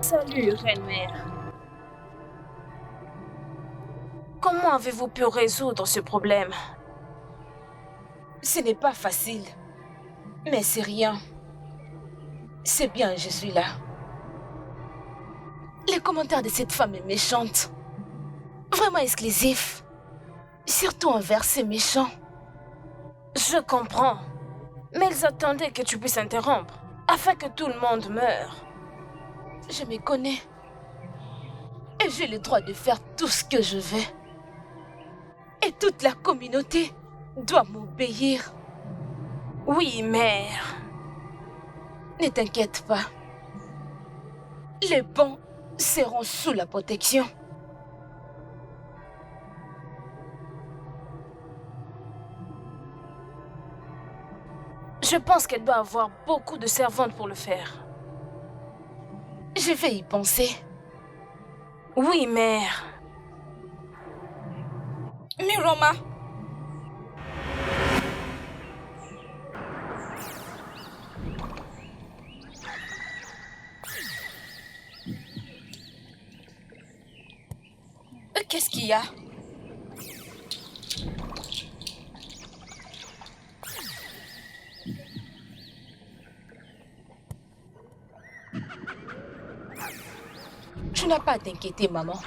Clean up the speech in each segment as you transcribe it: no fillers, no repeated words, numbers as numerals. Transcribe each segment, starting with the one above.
Salut, reine-mère. Comment avez-vous pu résoudre ce problème? Ce n'est pas facile. Mais c'est rien. C'est bien, je suis là. Les commentaires de cette femme est méchante. Vraiment exclusif. Surtout envers ces méchants. Je comprends. Mais ils attendaient que tu puisses interrompre, afin que tout le monde meure. Je me connais. Et j'ai le droit de faire tout ce que je veux. Et toute la communauté doit m'obéir. Oui, mère. Ne t'inquiète pas. Les bons seront sous la protection. Je pense qu'elle doit avoir beaucoup de servantes pour le faire. Je vais y penser. Oui, mère. Miroma. Qu'est-ce qu'il y a? Tu n'as pas à t'inquiéter, maman.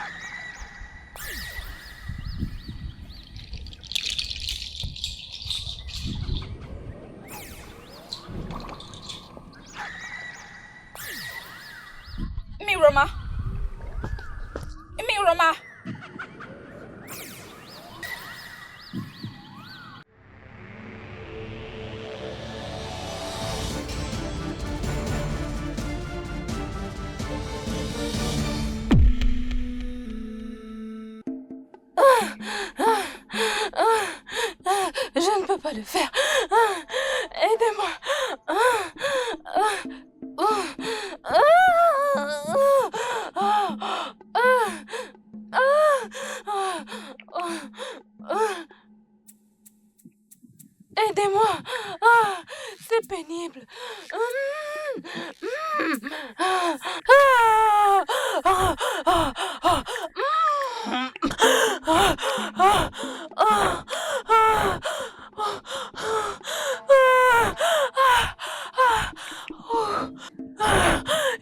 Miroma. Miroma. Je ne peux pas le faire. Aidez-moi. Aidez-moi. C'est pénible.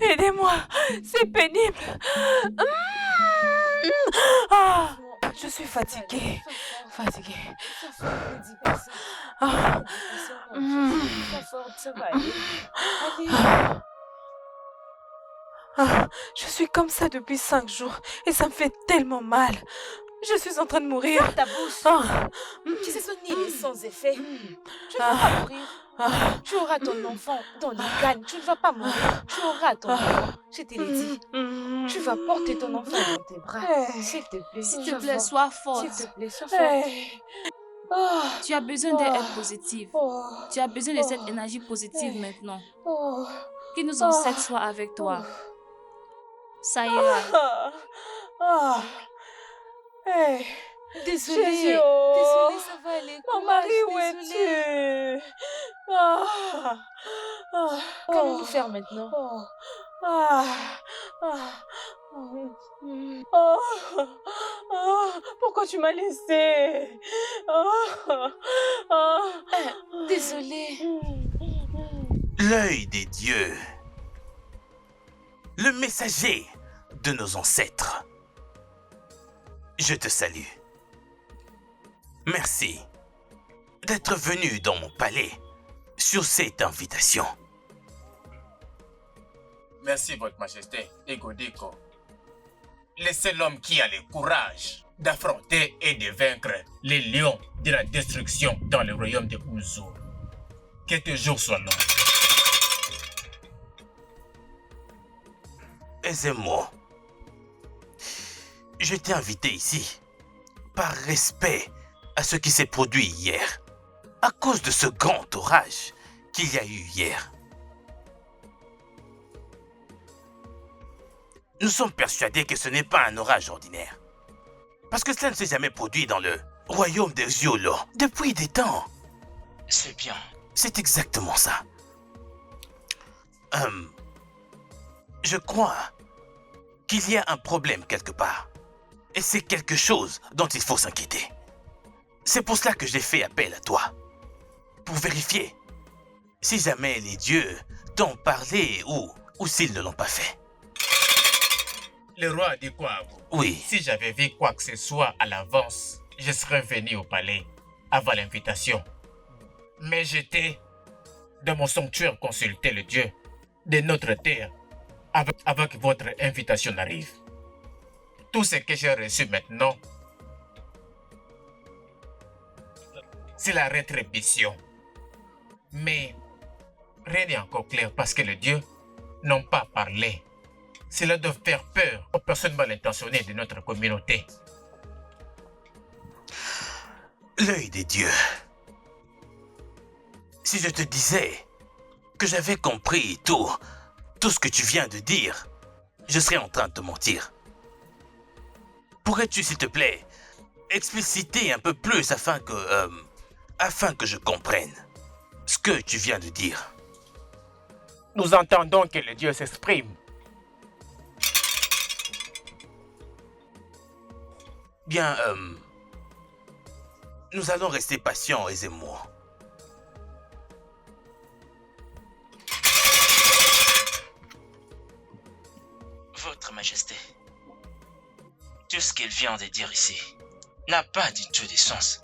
Aidez-moi, c'est pénible. Je suis fatiguée. Je suis comme ça depuis 5 jours et ça me fait tellement mal. Je suis en train de mourir. Ferme ta bouche. Tu sais soigner les sans effet. Tu ne vas pas mourir. Tu auras ton enfant dans les cannes. Tu ne vas pas mourir. Tu auras ton enfant. Je te l'ai dit. Tu vas porter ton enfant dans tes bras. S'il te plaît. S'il te plaît, sois forte. S'il te plaît, sois forte. Tu as besoin d'être positive. Tu as besoin de cette énergie positive maintenant. Que nos ancêtres soient avec toi. Ça ira. Désolée. Jésus, Désolée, ça va aller. Mon mari, où es-tu? Qu'allons-nous faire maintenant? Pourquoi tu m'as laissé? Désolée. L'œil des dieux. Le messager de nos ancêtres. Je te salue. Merci d'être venu dans mon palais sur cette invitation. Merci, Votre Majesté, Egodeko. Laissez l'homme qui a le courage d'affronter et de vaincre les lions de la destruction dans le royaume de Uzu. Quelques jours son nom. Ezemo, je t'ai invité ici par respect à ce qui s'est produit hier, à cause de ce grand orage qu'il y a eu hier. Nous sommes persuadés que ce n'est pas un orage ordinaire, parce que cela ne s'est jamais produit dans le royaume des Ziolo depuis des temps. C'est bien. C'est exactement ça. Je crois qu'il y a un problème quelque part. Et c'est quelque chose dont il faut s'inquiéter. C'est pour cela que j'ai fait appel à toi. Pour vérifier si jamais les dieux t'ont parlé ou s'ils ne l'ont pas fait. Le roi a dit quoi à vous? Oui. Si j'avais vu quoi que ce soit à l'avance, je serais venu au palais avant l'invitation. Mais j'étais dans mon sanctuaire consulter le Dieu de notre terre avant que votre invitation n'arrive. Tout ce que j'ai reçu maintenant, c'est la rétribution. Mais rien n'est encore clair parce que les dieux n'ont pas parlé. Cela doit faire peur aux personnes mal intentionnées de notre communauté. L'œil des dieux. Si je te disais que j'avais compris tout ce que tu viens de dire, je serais en train de te mentir. Pourrais-tu, s'il te plaît, expliciter un peu plus afin que je comprenne ce que tu viens de dire? Nous entendons que le Dieu s'exprime. Bien, nous allons rester patients, Ezemo. Votre Majesté, tout ce qu'il vient de dire ici n'a pas du tout de sens.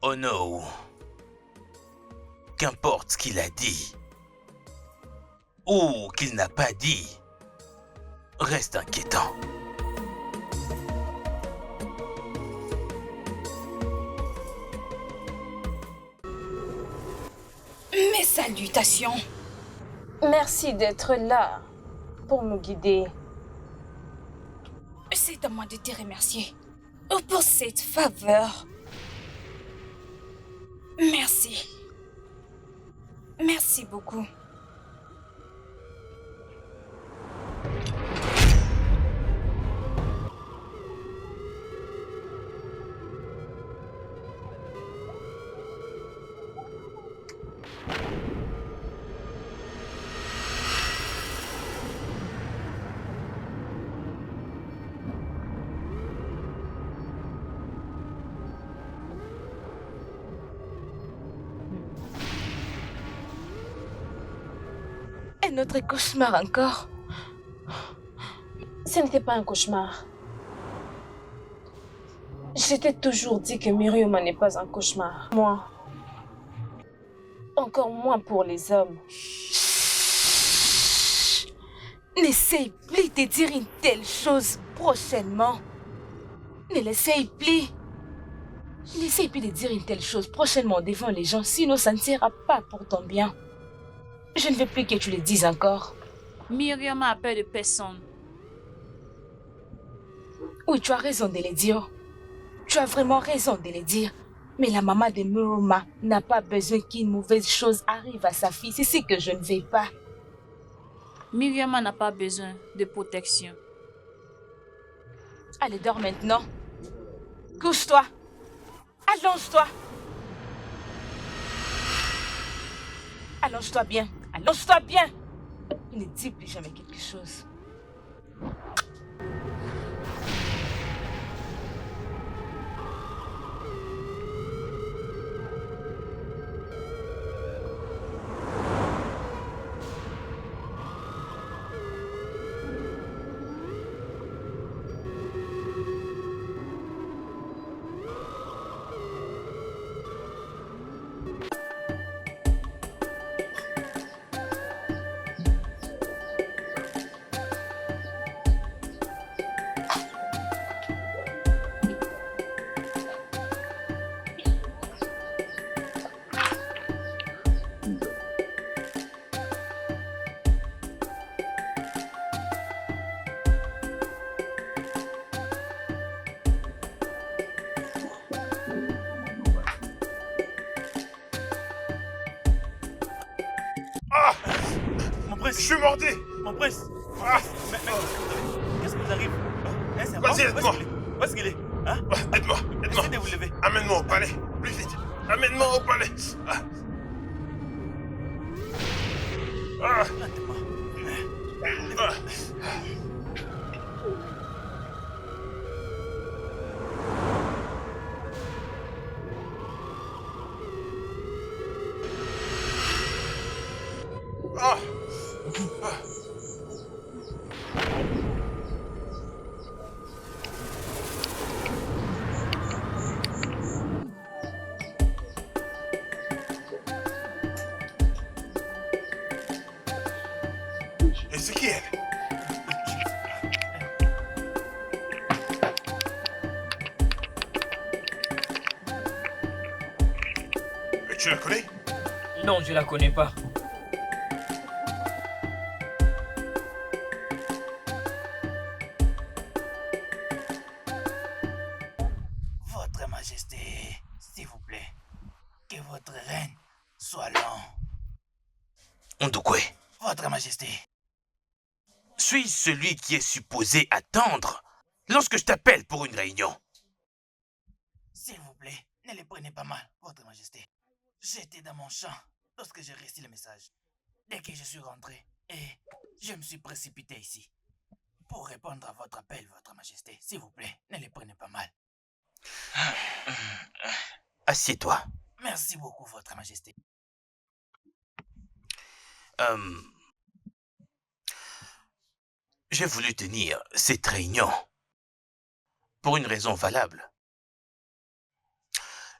Oh non. Qu'importe ce qu'il a dit ou qu'il n'a pas dit, reste inquiétant. Mes salutations. Merci d'être là pour me guider. C'est à moi de te remercier pour cette faveur. Merci. Merci beaucoup. Un autre cauchemar encore. Ce n'était pas un cauchemar. Je t'ai toujours dit que Myrioma n'est pas un cauchemar. Moi. Encore moins pour les hommes. N'essaye plus de dire une telle chose prochainement. Ne l'essaye plus. N'essaye plus de dire une telle chose prochainement devant les gens, sinon ça ne sera pas pour ton bien. Je ne veux plus que tu le dises encore. Myrioma a peur de personne. Oui, tu as raison de le dire. Tu as vraiment raison de le dire. Mais la maman de Myrioma n'a pas besoin qu'une mauvaise chose arrive à sa fille. C'est ce que je ne veux pas. Myrioma n'a pas besoin de protection. Allez, dors maintenant. Couche-toi. Allonge-toi. Allonge-toi bien. Allonge-toi bien. Ne dis plus jamais quelque chose. prince. Je suis mordu. Mon prince. Ah. Mais qu'est-ce qui vous arrive? Vas-y, aide-moi. Où est-ce qu'il est? Hein? Aide-moi, aide-moi. Essayez de vous lever. Amène-moi au palais. Plus vite. Amène-moi au palais. Ah. Ah. Ezekiel. Tu la connais? Non, je la connais pas. Votre Majesté, s'il vous plaît, que votre reine soit lent. Ndukwe, Votre Majesté, suis celui qui est supposé attendre lorsque je t'appelle pour une réunion. s'il vous plaît, ne les prenez pas mal, Votre Majesté. J'étais dans mon champ lorsque j'ai reçu le message. Dès que je suis rentré, et je me suis précipité ici pour répondre à votre appel, Votre Majesté. S'il vous plaît, ne les prenez pas mal. Assieds-toi. Merci beaucoup, Votre Majesté. J'ai voulu tenir cette réunion pour une raison valable.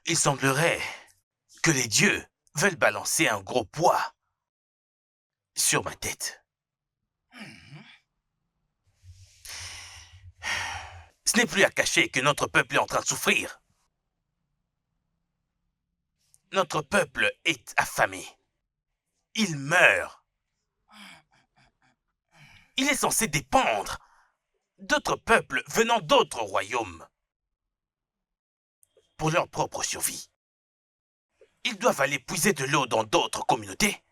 Il semblerait que les dieux veulent balancer un gros poids sur ma tête. Ce n'est plus à cacher que notre peuple est en train de souffrir. Notre peuple est affamé. Il meurt. Il est censé dépendre d'autres peuples venant d'autres royaumes pour leur propre survie. Ils doivent aller puiser de l'eau dans d'autres communautés.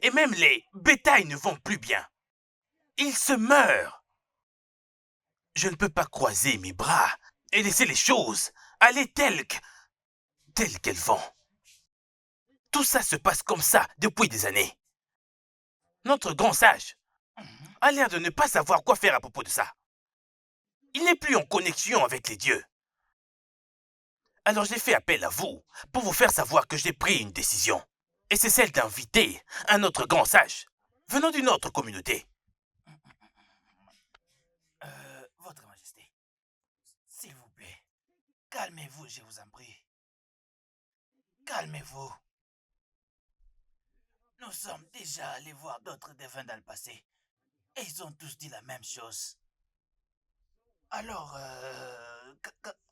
Et même les bétails ne vont plus bien. Ils se meurent. Je ne peux pas croiser mes bras et laisser les choses aller telles qu'elles vont. Tout ça se passe comme ça depuis des années. Notre grand sage a l'air de ne pas savoir quoi faire à propos de ça. Il n'est plus en connexion avec les dieux. Alors j'ai fait appel à vous pour vous faire savoir que j'ai pris une décision. Et c'est celle d'inviter un autre grand sage venant d'une autre communauté. Votre Majesté, s'il vous plaît, calmez-vous, je vous en prie. Calmez-vous. Nous sommes déjà allés voir d'autres devins dans le passé. Et ils ont tous dit la même chose. Alors,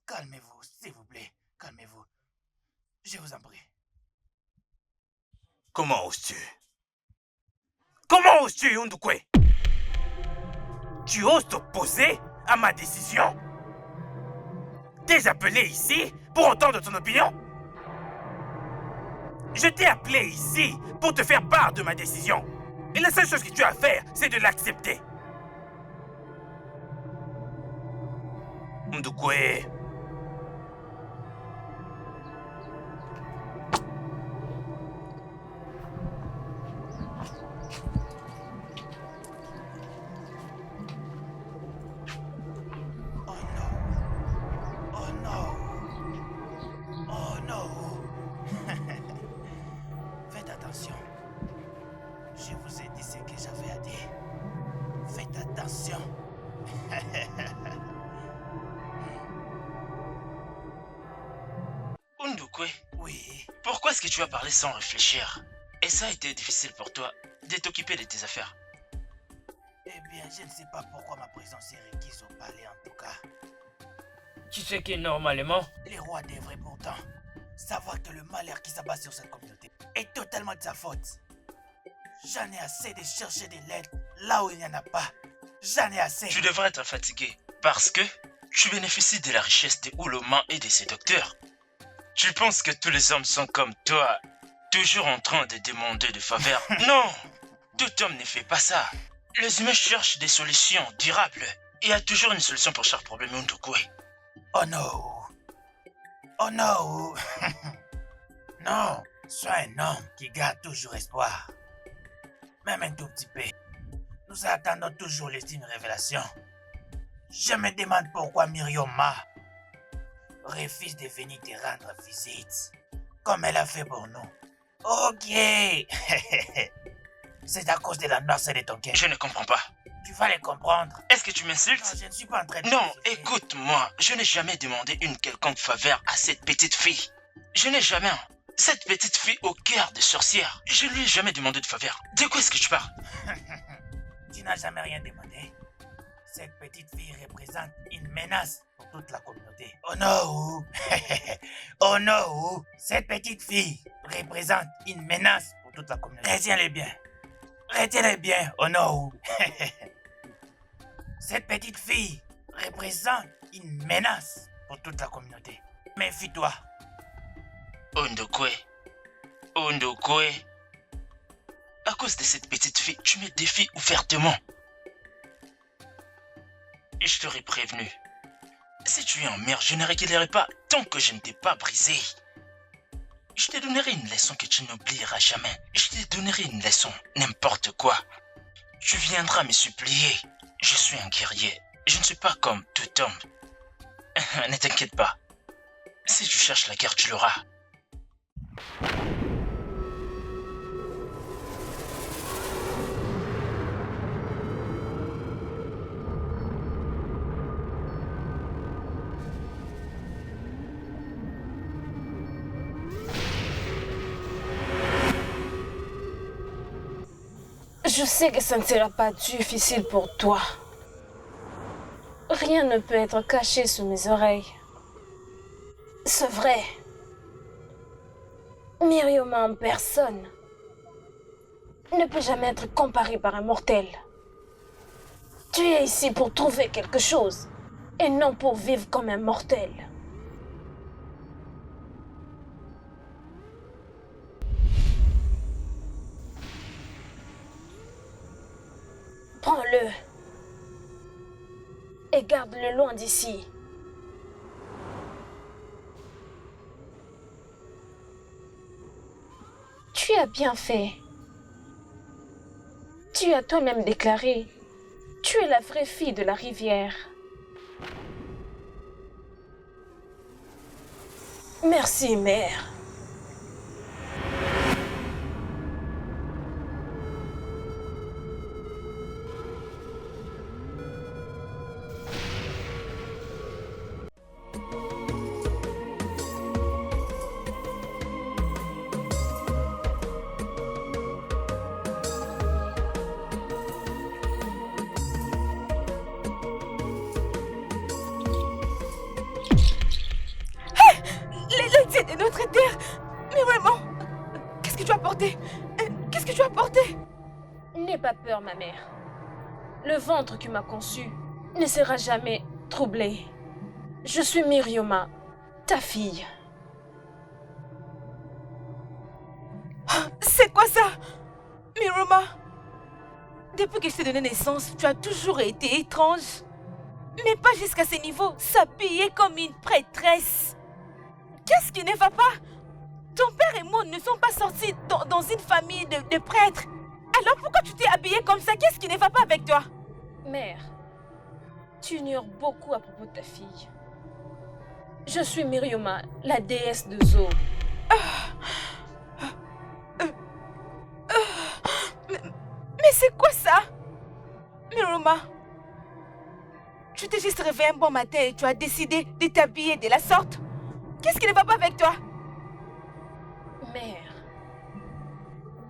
calmez-vous, s'il vous plaît. Calmez-vous. Je vous en prie. Comment oses-tu? Comment oses-tu, Ndukwe? Tu oses t'opposer à ma décision? T'es appelé ici pour entendre ton opinion? Je t'ai appelé ici pour te faire part de ma décision. Et la seule chose que tu as à faire, c'est de l'accepter. Ndukwe. Oh non. Oh non. Faites attention. Je vous ai dit ce que j'avais à dire. Faites attention. Ndukwe, Oui. pourquoi est-ce que tu as parlé sans réfléchir? Et ça a été difficile pour toi de t'occuper de tes affaires. Eh bien, je ne sais pas pourquoi ma présence est requise au palais en tout cas. Tu sais que normalement, Les rois devraient pourtant savoir que le malheur qui s'abat sur cette communauté est totalement de sa faute. J'en ai assez de chercher de l'aide là où il n'y en a pas. J'en ai assez. Tu devrais être fatigué parce que tu bénéficies de la richesse des Oulomans et de ses docteurs. Tu penses que tous les hommes sont comme toi, toujours en train de demander des faveurs? Non, tout homme ne fait pas ça. Les humains cherchent des solutions durables. Il y a toujours une solution pour chaque problème, Ndukwe. Oh non. Oh non. Non, sois un homme qui garde toujours espoir. Même un tout petit peu. Nous attendons toujours l'ultime révélation. Je me demande pourquoi Myrioma refuse de venir te rendre visite, comme elle a fait pour nous. Ok. C'est à cause de la noirceur de ton cœur. Je ne comprends pas. Tu vas le comprendre. Est-ce que tu Non, m'insultes? je ne suis pas en train de... Non, t'insulter. écoute-moi. Je n'ai jamais demandé une quelconque faveur à cette petite fille. Je n'ai jamais... Cette petite fille au cœur de sorcière. Je lui ai jamais demandé de faveur. De quoi est-ce que tu parles? Tu n'as jamais rien demandé. Cette petite fille représente une menace pour toute la communauté. Oh non! Oh non! Cette petite fille représente une menace pour toute la communauté. Retiens-le bien. Retiens-le bien. Oh non! Cette petite fille représente une menace pour toute la communauté. Méfie-toi. Ondokwe. Ondokwe. À cause de cette petite fille, tu me défies ouvertement. Et je t'aurais prévenu. Si tu es en mer, je ne régulerai pas tant que je ne t'ai pas brisé. Je te donnerai une leçon que tu n'oublieras jamais. Je te donnerai une leçon, n'importe quoi. Tu viendras me supplier. Je suis un guerrier. Je ne suis pas comme tout homme. Ne t'inquiète pas. Si tu cherches la guerre, tu l'auras. Je sais que ça ne sera pas difficile pour toi. Rien ne peut être caché sous mes oreilles. C'est vrai. Myrioma en personne ne peut jamais être comparé par un mortel. Tu es ici pour trouver quelque chose et non pour vivre comme un mortel. Prends-le et garde-le loin d'ici. Tu as bien fait. Tu as toi-même déclaré. Tu es la vraie fille de la rivière. Merci, mère. Les dieux de notre terre. Mais vraiment, qu'est-ce que tu as porté? Qu'est-ce que tu as porté? N'aie pas peur, ma mère. Le ventre qui m'a conçu ne sera jamais troublé. Je suis Myrioma, ta fille. C'est quoi ça? Myrioma, depuis que je t'ai donné naissance, tu as toujours été étrange. Mais pas jusqu'à ce niveau, s'habiller comme une prêtresse. Qu'est-ce qui ne va pas? Ton père et moi ne sommes pas sortis dans une famille de prêtres. Alors pourquoi tu t'es habillée comme ça? Qu'est-ce qui ne va pas avec toi? Mère, tu ignores beaucoup à propos de ta fille. Je suis Myrioma, la déesse de Zo. Mais c'est quoi ça? Myrioma, tu t'es juste réveillé un bon matin et tu as décidé de t'habiller de la sorte. Qu'est-ce qui ne va pas avec toi? Mère,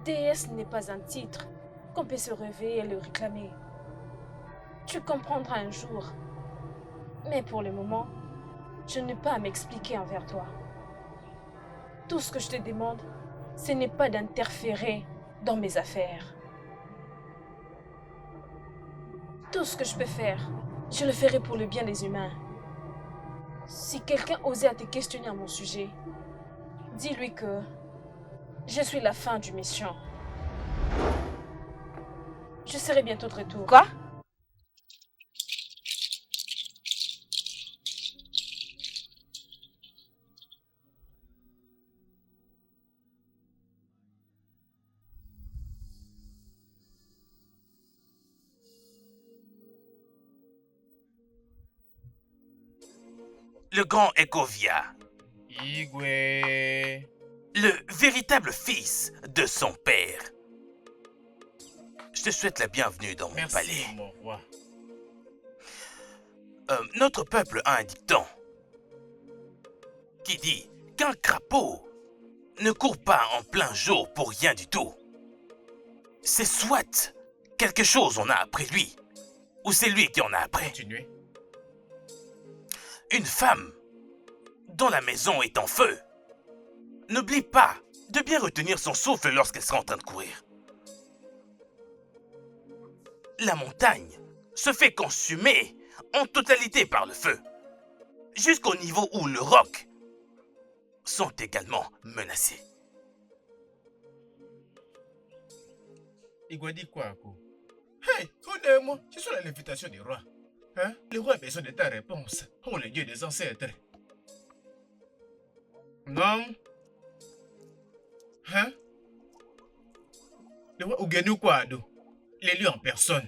déesse n'est pas un titre qu'on peut se réveiller et le réclamer. Tu comprendras un jour. Mais pour le moment, je n'ai pas à m'expliquer envers toi. Tout ce que je te demande, ce n'est pas d'interférer dans mes affaires. Tout ce que je peux faire, je le ferai pour le bien des humains. Si quelqu'un osait à te questionner à mon sujet, dis-lui que je suis la fin du mission. Je serai bientôt de retour. Quoi? le grand Ekovia, Igwe. le véritable fils de son père. Je te souhaite la bienvenue dans mon Merci, palais. mon roi. Notre peuple a un dicton qui dit qu'un crapaud ne court pas en plein jour pour rien du tout. C'est soit quelque chose on a après lui, ou c'est lui qui en a après. Continuez. Une femme dont la maison est en feu n'oublie pas de bien retenir son souffle lorsqu'elle sera en train de courir. La montagne se fait consumer en totalité par le feu, jusqu'au niveau où le roc sont également menacés. Igwe dit quoi, Ako? Hey, connais-moi, je suis à l'invitation du roi. Hein? Le roi a besoin de ta réponse. Oh, le dieu des ancêtres. Non? Hein? Le roi Ugenu Kwado. Les lions en personne.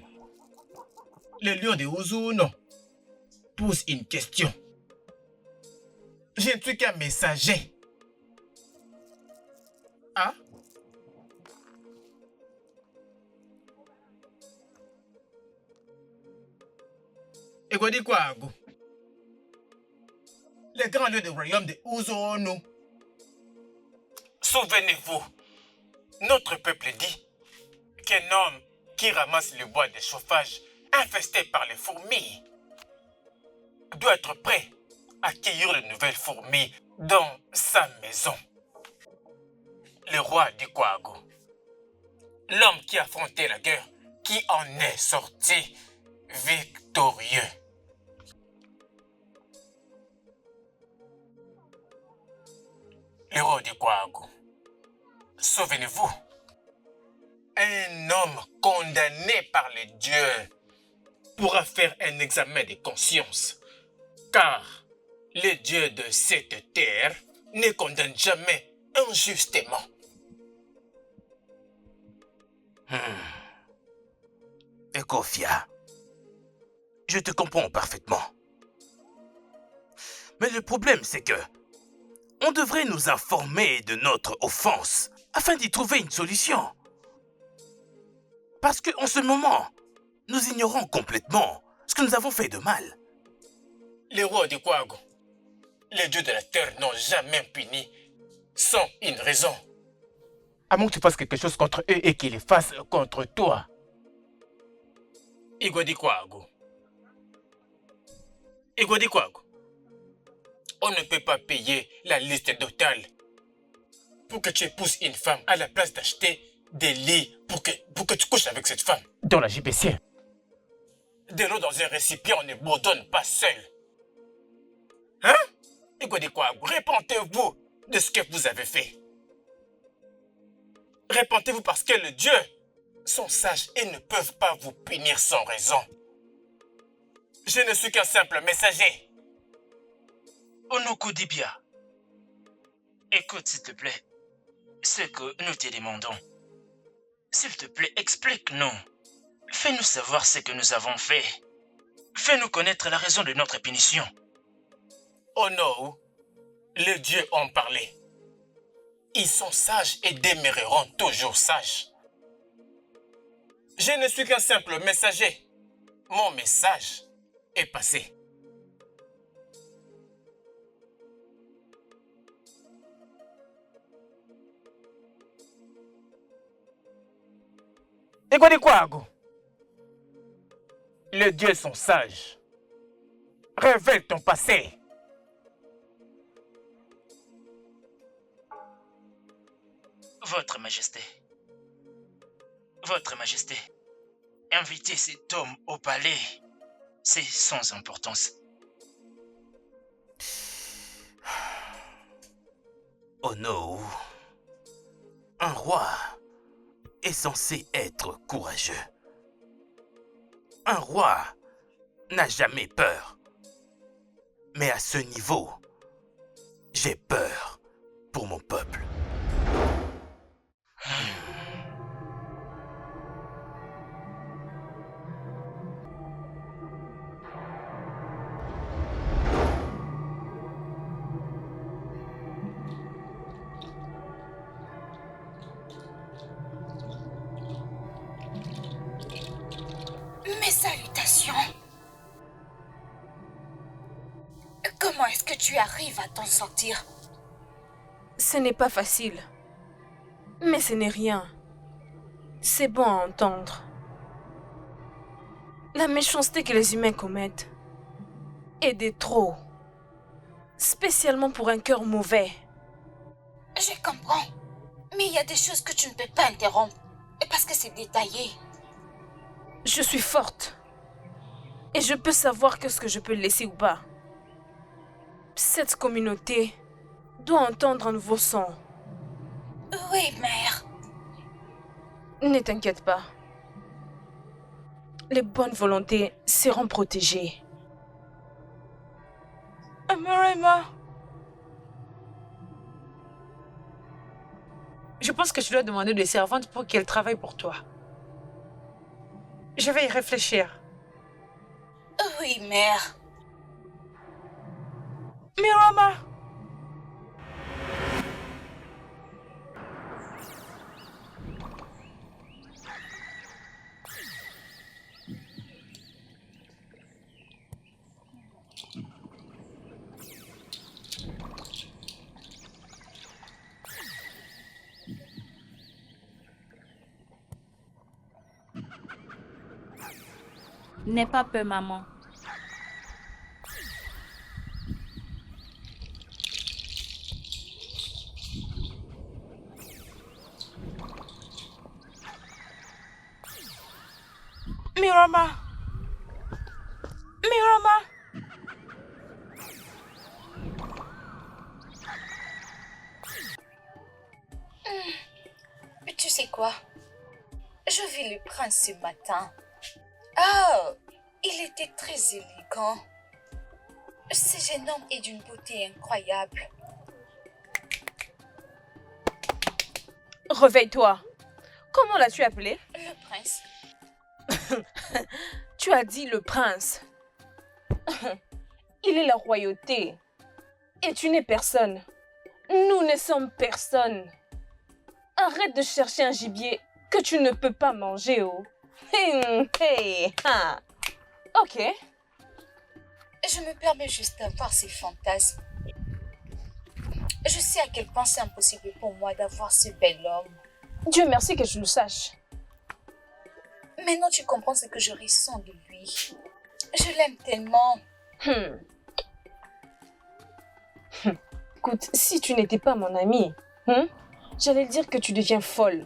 Le lion de Ouzou, non. Pose une question. Je ne suis qu'un messager. Ah? Et quoi dit quoi, Ago? Les grands lieux du royaume de Ouzono. Souvenez-vous, notre peuple dit qu'un homme qui ramasse le bois de chauffage infesté par les fourmis doit être prêt à accueillir de nouvelles fourmis dans sa maison. Le roi dit quoi, Ago? L'homme qui a affronté la guerre, qui en est sorti victorieux. Le roi dit quoi, Ago? Souvenez-vous, un homme condamné par les dieux pourra faire un examen de conscience, car les dieux de cette terre ne condamnent jamais injustement. Ekofia, je te comprends parfaitement. Mais le problème, c'est que on devrait nous informer de notre offense afin d'y trouver une solution. Parce qu'en ce moment, nous ignorons complètement ce que nous avons fait de mal. Les rois de Kwago, les dieux de la terre n'ont jamais puni sans une raison. À moins que tu fasses quelque chose contre eux et qu'ils les fassent contre toi. Igwe dit Kwago. Igwe dit Kwago. On ne peut pas payer la liste d'hôtel pour que tu épouses une femme à la place d'acheter des lits pour que tu couches avec cette femme. Dans la JPC. De l'eau dans un récipient ne bourdonne pas seul. Hein? Igwe dit quoi? Répentez-vous de ce que vous avez fait. Répentez-vous parce que les dieux sont sages et ne peuvent pas vous punir sans raison. Je ne suis qu'un simple messager. Onoko Dibia, écoute s'il te plaît ce que nous te demandons. S'il te plaît, explique-nous. Fais-nous savoir ce que nous avons fait. Fais-nous connaître la raison de notre punition. Oh non, les dieux ont parlé. Ils sont sages et demeureront toujours sages. Je ne suis qu'un simple messager. Mon message est passé. Et quoi de quoi, Ago? Les dieux sont sages. Révèle ton passé. Votre Majesté, inviter cet homme au palais, c'est sans importance. Oh non, un roi est censé être courageux. Un roi n'a jamais peur. Mais à ce niveau, j'ai peur pour mon peuple. Comment est-ce que tu arrives à t'en sortir? Ce n'est pas facile. Mais ce n'est rien. C'est bon à entendre. La méchanceté que les humains commettent est de trop. Spécialement pour un cœur mauvais. Je comprends. Mais il y a des choses que tu ne peux pas interrompre. Parce que c'est détaillé. Je suis forte. Et je peux savoir ce que je peux laisser ou pas. Cette communauté doit entendre un nouveau son. Oui, mère. Ne t'inquiète pas. Les bonnes volontés seront protégées. Amarema. Je pense que tu dois demander des servantes pour qu'elles travaillent pour toi. Je vais y réfléchir. Oui, mère. Mirama! N'aie pas peur, maman. Mirama! Mirama! Tu sais quoi? Je vis le prince ce matin. Oh, il était très élégant. Ce jeune homme est d'une beauté incroyable. Réveille-toi. Comment l'as-tu appelé? Le prince. Tu as dit le prince. Il est la royauté. Et tu n'es personne. Nous ne sommes personne. Arrête de chercher un gibier que tu ne peux pas manger, oh. Hey, ha. Ok. Je me permets juste d'avoir ces fantasmes. Je sais à quel point c'est impossible pour moi d'avoir ce bel homme. Dieu merci que je le sache. Maintenant, tu comprends ce que je ressens de lui. Je l'aime tellement. Écoute, si tu n'étais pas mon amie, j'allais dire que tu deviens folle.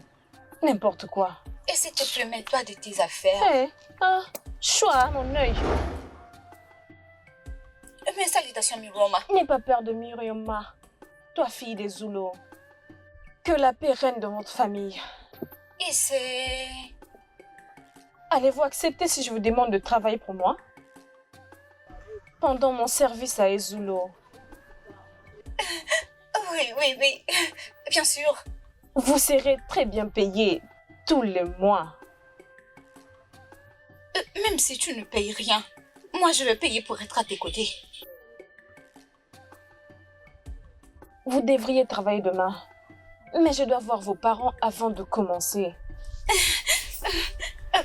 N'importe quoi. Et s'il te plaît, mets-toi de tes affaires. Hé, choix, mon œil. Mes salutations, Miroma. N'aie pas peur de Mirioma, toi fille des Zoulous. Que la paix règne dans votre famille. Et c'est... Allez-vous accepter si je vous demande de travailler pour moi? Pendant mon service à Ezulo. Oui. Bien sûr. Vous serez très bien payé tous les mois. Même si tu ne payes rien, moi je vais payer pour être à tes côtés. Vous devriez travailler demain. Mais je dois voir vos parents avant de commencer.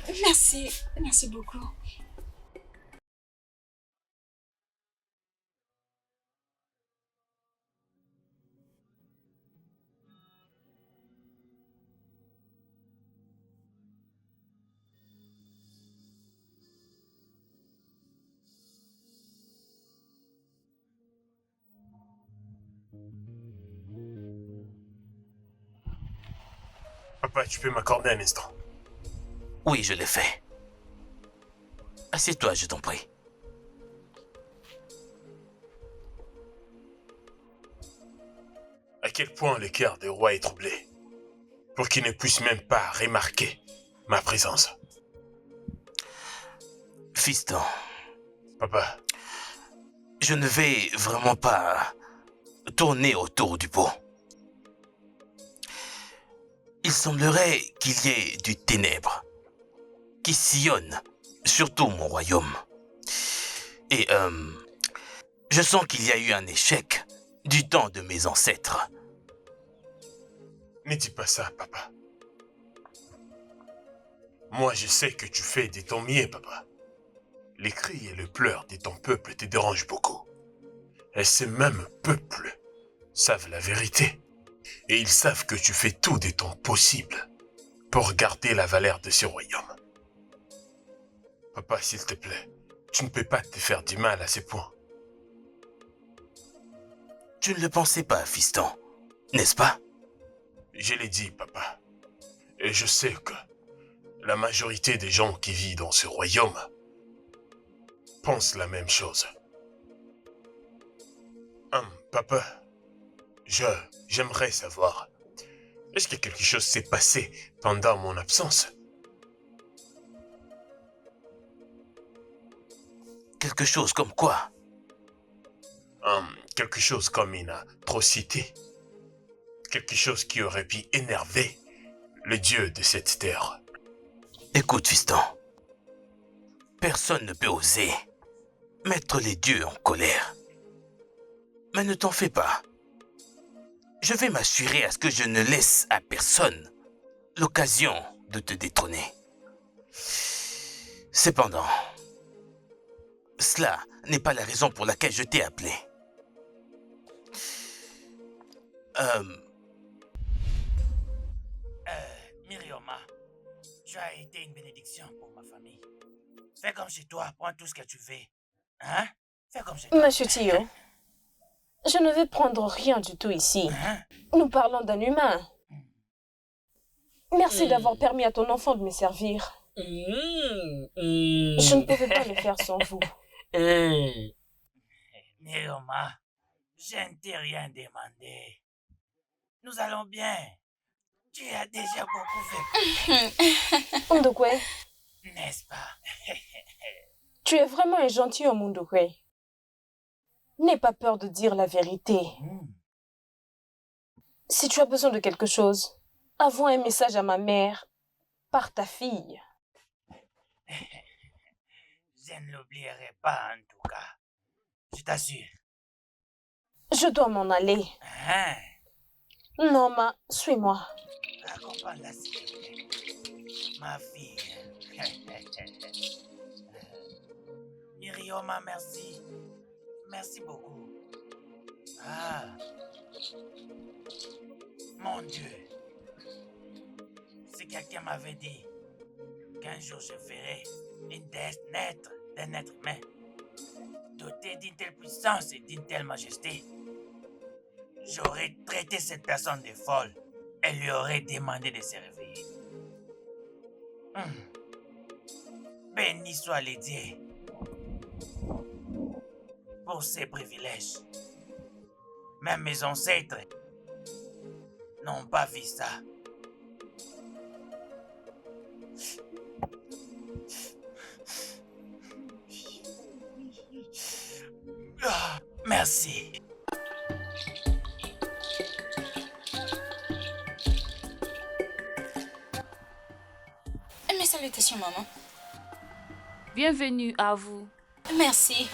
Merci beaucoup. Papa, tu peux m'accorder un instant? Oui, je l'ai fait. Assieds-toi, je t'en prie. À quel point le cœur des rois est troublé, pour qu'ils ne puissent même pas remarquer ma présence. Fiston, Papa, je ne vais vraiment pas tourner autour du pot. Il semblerait qu'il y ait du ténèbre qui sillonne surtout mon royaume. Et je sens qu'il y a eu un échec du temps de mes ancêtres. ne dis pas ça, papa. Moi, je sais que tu fais de ton mieux, papa. Les cris et le pleur de ton peuple te dérangent beaucoup. Et ces mêmes peuples savent la vérité. Et ils savent que tu fais tout de ton possible pour garder la valeur de ce royaume. Papa, s'il te plaît, tu ne peux pas te faire du mal à ce point. Tu ne le pensais pas, fiston, n'est-ce pas? Je l'ai dit, papa. Et je sais que la majorité des gens qui vivent dans ce royaume pensent la même chose. Papa, j'aimerais savoir, est-ce que quelque chose s'est passé pendant mon absence? Quelque chose comme quoi? Quelque chose comme une atrocité. Quelque chose qui aurait pu énerver le dieu de cette terre. Écoute, fiston. Personne ne peut oser mettre les dieux en colère. Mais ne t'en fais pas. Je vais m'assurer à ce que je ne laisse à personne l'occasion de te détrôner. Cependant, cela n'est pas la raison pour laquelle je t'ai appelé. Myrioma, tu as été une bénédiction pour ma famille. Fais comme chez toi, prends tout ce que tu veux. Hein? Fais comme chez toi. Monsieur Tio, je ne vais prendre rien du tout ici. Hein? Nous parlons d'un humain. Merci d'avoir permis à ton enfant de me servir. Je ne pouvais pas le faire sans vous. Myrioma, je ne t'ai rien demandé. Nous allons bien. Tu as déjà beaucoup fait. Ndokwe, N'est-ce pas? tu es vraiment un gentilhomme, Ndokwe. N'aie pas peur de dire la vérité. Si tu as besoin de quelque chose, envoie un message à ma mère par ta fille. Je ne l'oublierai pas en tout cas. Je t'assure. Je dois m'en aller. Hein? Non, suis-moi. Accompagne-la s'il te plaît. Ma fille. Myrioma, merci. Merci beaucoup. Ah. Mon Dieu. Si quelqu'un m'avait dit qu'un jour je verrais une déesse naître d'un être humain, dotée d'une telle puissance et d'une telle majesté, j'aurais traité cette personne de folle et lui aurais demandé de se réveiller. Béni soit les dieux pour ces privilèges. Même mes ancêtres n'ont pas vu ça. Merci. Mes salutations, maman. Bienvenue à vous. Merci.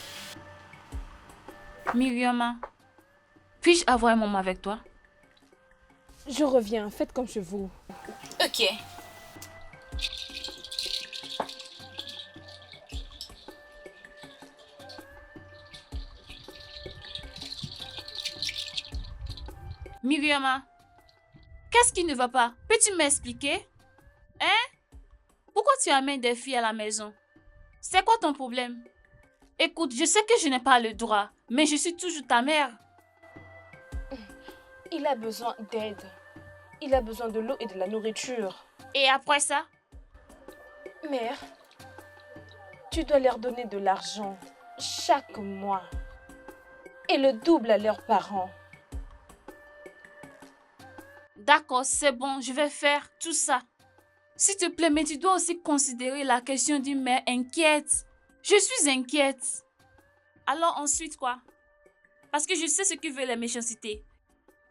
Myrioma, puis-je avoir un moment avec toi? Je reviens, faites comme chez vous. Ok. Myrioma, qu'est-ce qui ne va pas? Peux-tu m'expliquer? Hein? Pourquoi tu amènes des filles à la maison? C'est quoi ton problème? Écoute, je sais que je n'ai pas le droit, mais je suis toujours ta mère. Il a besoin d'aide. Il a besoin de l'eau et de la nourriture. Et après ça? Mère, tu dois leur donner de l'argent chaque mois et le double à leurs parents. D'accord, c'est bon, je vais faire tout ça. S'il te plaît, mais tu dois aussi considérer la question d'une mère inquiète. Je suis inquiète. Alors ensuite quoi? Parce que je sais ce que veut la méchanceté.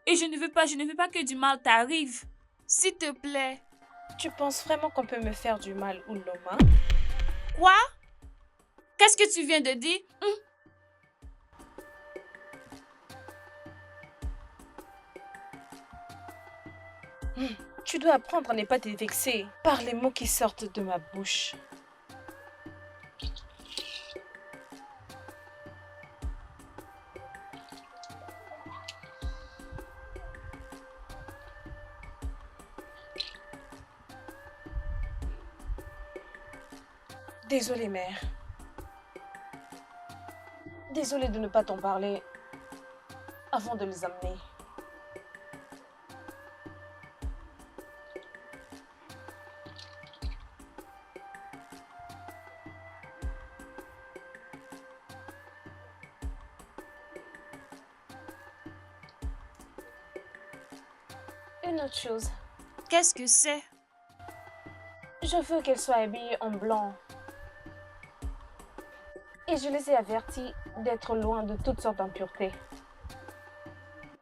Et je ne veux pas que du mal t'arrive. S'il te plaît. Tu penses vraiment qu'on peut me faire du mal, Ouloma? Quoi? Qu'est-ce que tu viens de dire? Tu dois apprendre à ne pas te vexer par les mots qui sortent de ma bouche. Désolée, mère. Désolée de ne pas t'en parler avant de les amener. Une autre chose. Qu'est-ce que c'est? Je veux qu'elle soit habillée en blanc. Et je les ai avertis d'être loin de toutes sortes d'impuretés.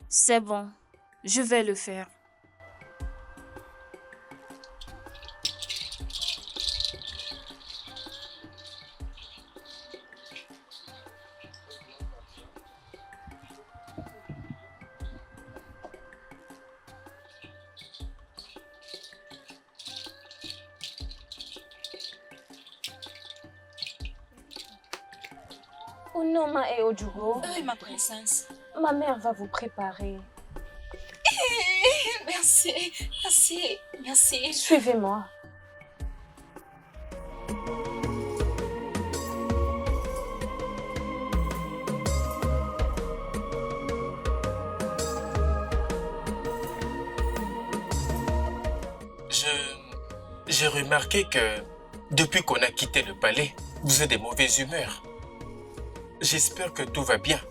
C'est bon. Je vais le faire. Unoma et Ojugo, Oui, ma princesse. ma mère va vous préparer. Merci, merci, merci. Suivez-moi. J'ai remarqué que depuis qu'on a quitté le palais, vous êtes de mauvaise humeur. J'espère que tout va bien.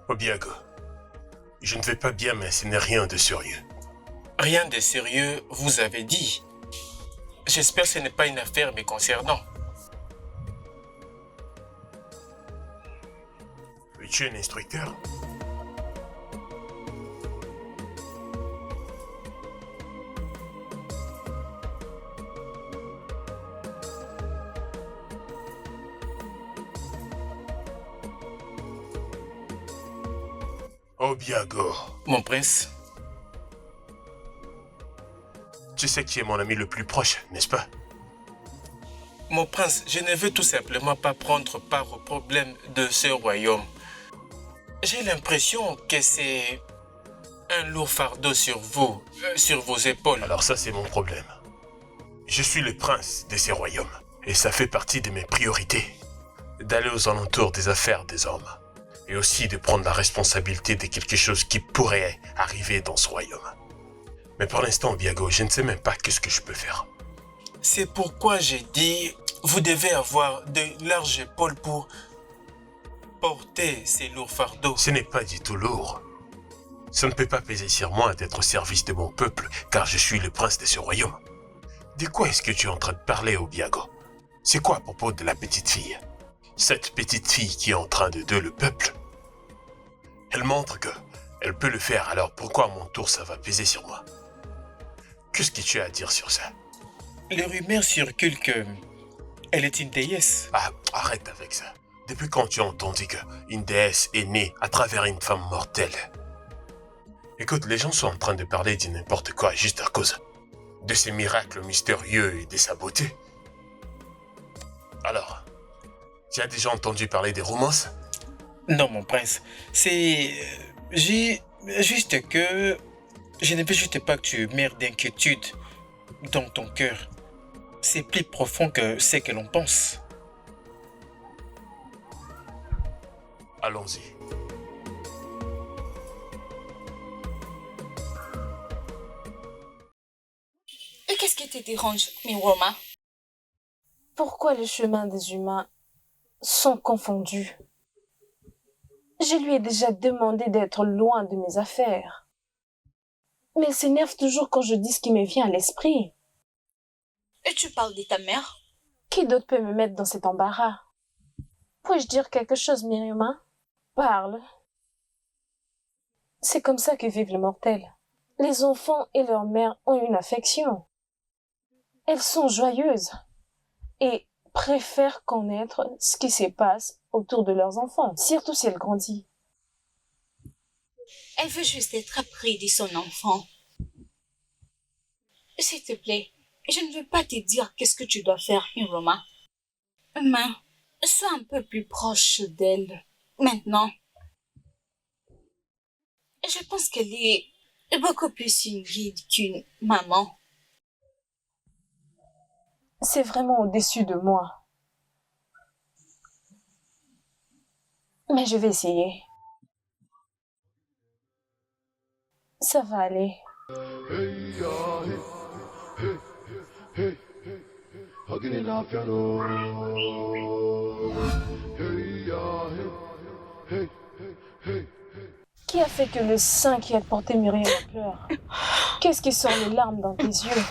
Obiago, je ne vais pas bien, mais ce n'est rien de sérieux. Rien de sérieux, vous avez dit. J'espère que ce n'est pas une affaire me concernant. Tu es un instructeur? Obiago, Mon prince, tu sais que tu es mon ami le plus proche, n'est-ce pas? mon prince, je ne veux tout simplement pas prendre part au problème de ce royaume. J'ai l'impression que c'est un lourd fardeau sur vous, sur vos épaules. Alors ça, c'est mon problème. Je suis le prince de ces royaumes. Et ça fait partie de mes priorités. D'aller aux alentours des affaires des hommes. Et aussi de prendre la responsabilité de quelque chose qui pourrait arriver dans ce royaume. Mais pour l'instant, Biago, je ne sais même pas qu'est-ce que je peux faire. C'est pourquoi j'ai dit, vous devez avoir de larges épaules pour porter ces lourds fardeaux. Ce n'est pas du tout lourd. Ça ne peut pas peser sur moi d'être au service de mon peuple, car je suis le prince de ce royaume. De quoi est-ce que tu es en train de parler, Obiago? C'est quoi à propos de la petite fille? Cette petite fille qui est en train de le peuple? Elle montre que elle peut le faire, alors pourquoi à mon tour ça va peser sur moi? Qu'est-ce que tu as à dire sur ça? Les rumeurs circulent que elle est une déesse. Ah, arrête avec ça. Depuis quand tu as entendu qu'une déesse est née à travers une femme mortelle? Écoute, les gens sont en train de parler de n'importe quoi juste à cause de ces miracles mystérieux et de sa beauté. Alors, tu as déjà entendu parler des romances? Non, mon prince, c'est... juste que... Je ne veux juste pas que tu meurs d'inquiétude dans ton cœur. C'est plus profond que ce que l'on pense. Allons-y. Et qu'est-ce qui te dérange, Miroma? Pourquoi les chemins des humains sont confondus? Je lui ai déjà demandé d'être loin de mes affaires. Mais elle s'énerve toujours quand je dis ce qui me vient à l'esprit. Et tu parles de ta mère? Qui d'autre peut me mettre dans cet embarras? Puis-je dire quelque chose, Myriama? Parle. C'est comme ça que vivent les mortels. Les enfants et leur mère ont une affection. Elles sont joyeuses et préfèrent connaître ce qui se passe autour de leurs enfants, surtout si elles grandissent. Elle veut juste être près de son enfant. S'il te plaît, je ne veux pas te dire qu'est-ce que tu dois faire, Miroma. Mais sois un peu plus proche d'elle maintenant. Je pense qu'elle est beaucoup plus une guide qu'une maman. C'est vraiment au-dessus de moi. Mais je vais essayer. Ça va aller. Qui a fait que le sein qui a porté Myriam pleure? Qu'est-ce qui sort les larmes dans tes yeux?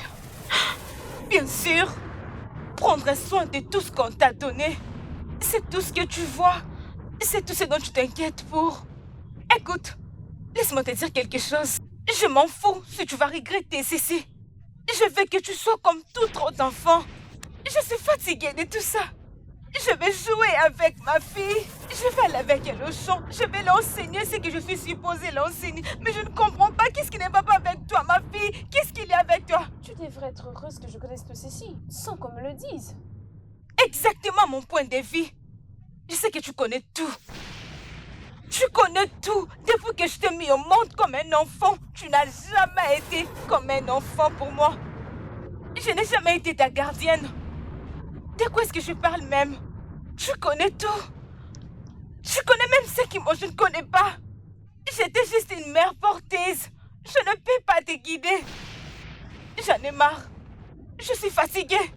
Bien sûr. Prendre soin de tout ce qu'on t'a donné. C'est tout ce que tu vois. C'est tout ce dont tu t'inquiètes pour. Écoute, laisse-moi te dire quelque chose. Je m'en fous si tu vas regretter ceci. Je veux que tu sois comme tout autre enfant. Je suis fatiguée de tout ça. Je vais jouer avec ma fille. Je vais aller avec elle au champ. Je vais l'enseigner ce que je suis supposée l'enseigner. Mais je ne comprends pas qu'est-ce qui ne va pas avec toi, ma fille. Qu'est-ce qu'il y a avec toi? Tu devrais être heureuse que je connaisse tout ceci, sans qu'on me le dise. Exactement mon point de vue. Je sais que tu connais tout. Tu connais tout. Depuis que je t'ai mis au monde comme un enfant, tu n'as jamais été comme un enfant pour moi. Je n'ai jamais été ta gardienne. De quoi est-ce que je parle même? Tu connais tout. Tu connais même ce que moi je ne connais pas. J'étais juste une mère porteuse. Je ne peux pas te guider. J'en ai marre. Je suis fatiguée.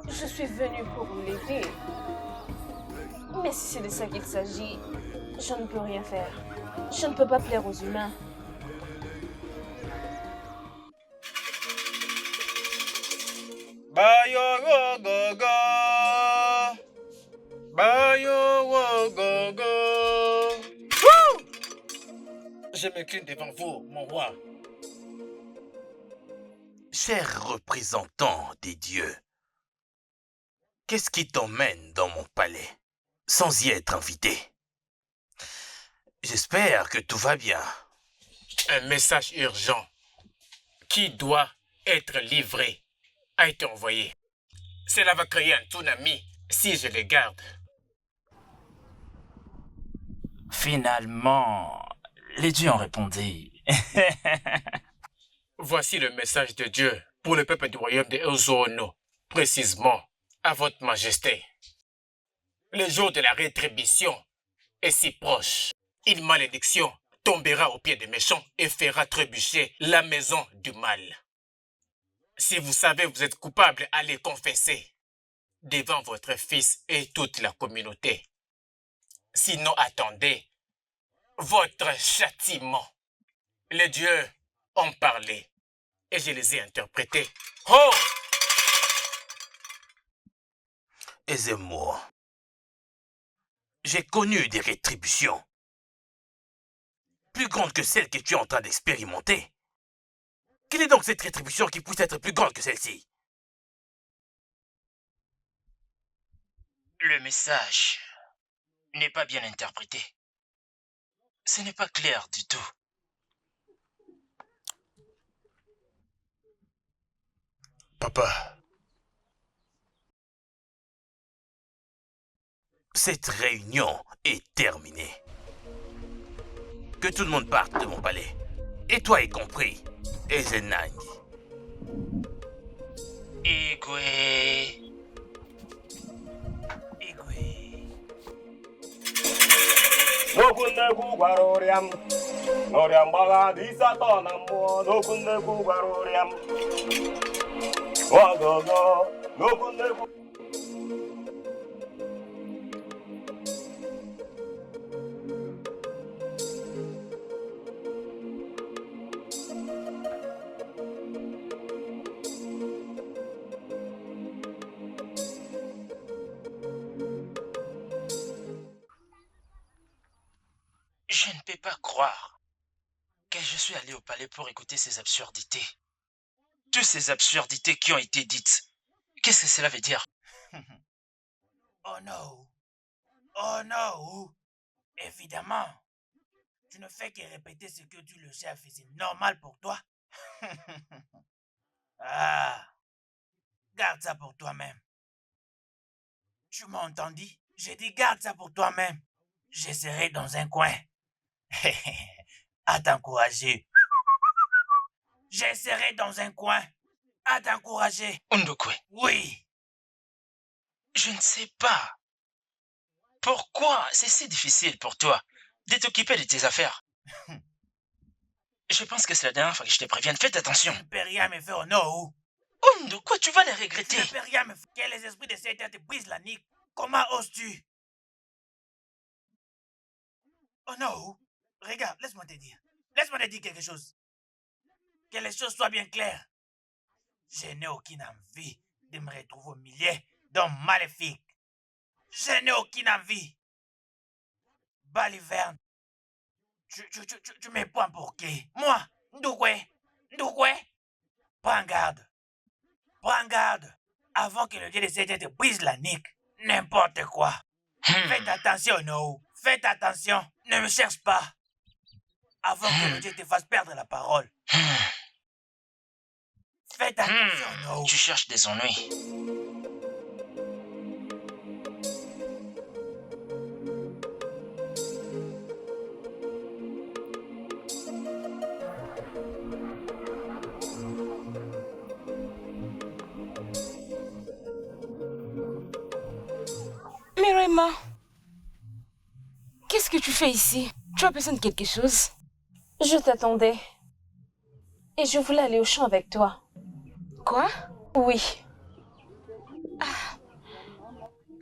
Je suis venue pour l'aider. Mais si c'est de ça qu'il s'agit, je ne peux rien faire. Je ne peux pas plaire aux humains. Bayo wo go go. Bayo wo go go. Je m'incline devant vous, mon roi. Cher représentant des dieux, qu'est-ce qui t'emmène dans mon palais sans y être invité? J'espère que tout va bien. Un message urgent qui doit être livré a été envoyé. Cela va créer un tsunami si je le garde. Finalement, les dieux ont répondu. Voici le message de Dieu pour le peuple du royaume de Ozono, précisément à votre majesté. Le jour de la rétribution est si proche. Une malédiction tombera aux pieds des méchants et fera trébucher la maison du mal. Si vous savez que vous êtes coupable, allez confesser devant votre fils et toute la communauté. Sinon, attendez votre châtiment. Les dieux ont parlé et je les ai interprétés. Oh! Aisez-moi. J'ai connu des rétributions plus grandes que celles que tu es en train d'expérimenter. Quelle est donc cette rétribution qui puisse être plus grande que celle-ci? Le message n'est pas bien interprété. Ce n'est pas clair du tout. Papa, cette réunion est terminée. Que tout le monde parte de mon palais. Et toi y compris, Ezenang. Igwe. N'okwu nnekwu gwara ụrịam n'ọrịa mgbagha dị isi atọ na mmụọ n'okwu nnekwu gwara ụrịam ọgọgọ n'okwu nnekwu. Je ne peux pas croire que je suis allé au palais pour écouter ces absurdités. Toutes ces absurdités qui ont été dites. Qu'est-ce que cela veut dire? Oh non. Oh non. Évidemment. Tu ne fais que répéter ce que dit le chef et c'est normal pour toi. Ah. Garde ça pour toi-même. Tu m'as entendu? J'ai dit garde ça pour toi-même. Je serai dans un coin. À t'encourager. Je serai dans un coin à t'encourager. Ndokwe, Oui. je ne sais pas. Pourquoi c'est si difficile pour toi de t'occuper de tes affaires? Je pense que c'est la dernière fois que je te préviens. Faites attention. Tu ne peux rien me faire, non. Ndokwe, tu vas les Tu regretter. ne peux rien me faire. Que les esprits de cette terre te brisent la nuque. Comment oses-tu? Oh non. Regarde, laisse-moi te dire. Laisse-moi te dire quelque chose. Que les choses soient bien claires. Je n'ai aucune envie de me retrouver au milieu d'hommes maléfiques. Je n'ai aucune envie. Baliverne, tu me prends pour qui? Moi, Ndokwe, prends garde. Prends garde. Avant que le dieu de cette terre te brise la nuque. N'importe quoi. Faites attention, no. Faites attention. Ne me cherche pas. Avant que le dieu te fasse perdre la parole. Faites attention, no. Tu cherches des ennuis. Mirema, qu'est-ce que tu fais ici? Tu as besoin de quelque chose? Je t'attendais. Et je voulais aller au champ avec toi. Quoi? Oui.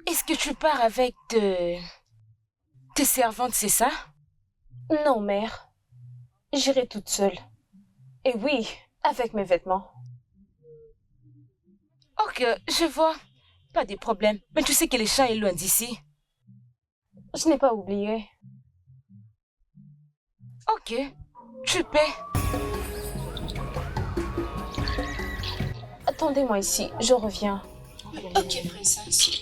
Est-ce que tu pars avec tes servantes, c'est ça? Non, mère. J'irai toute seule. Et oui, avec mes vêtements. Ok, je vois. Pas de problème. Mais tu sais que le champ est loin d'ici. Je n'ai pas oublié. Ok, tu paies. Attendez-moi ici, je reviens. Ok, princesse.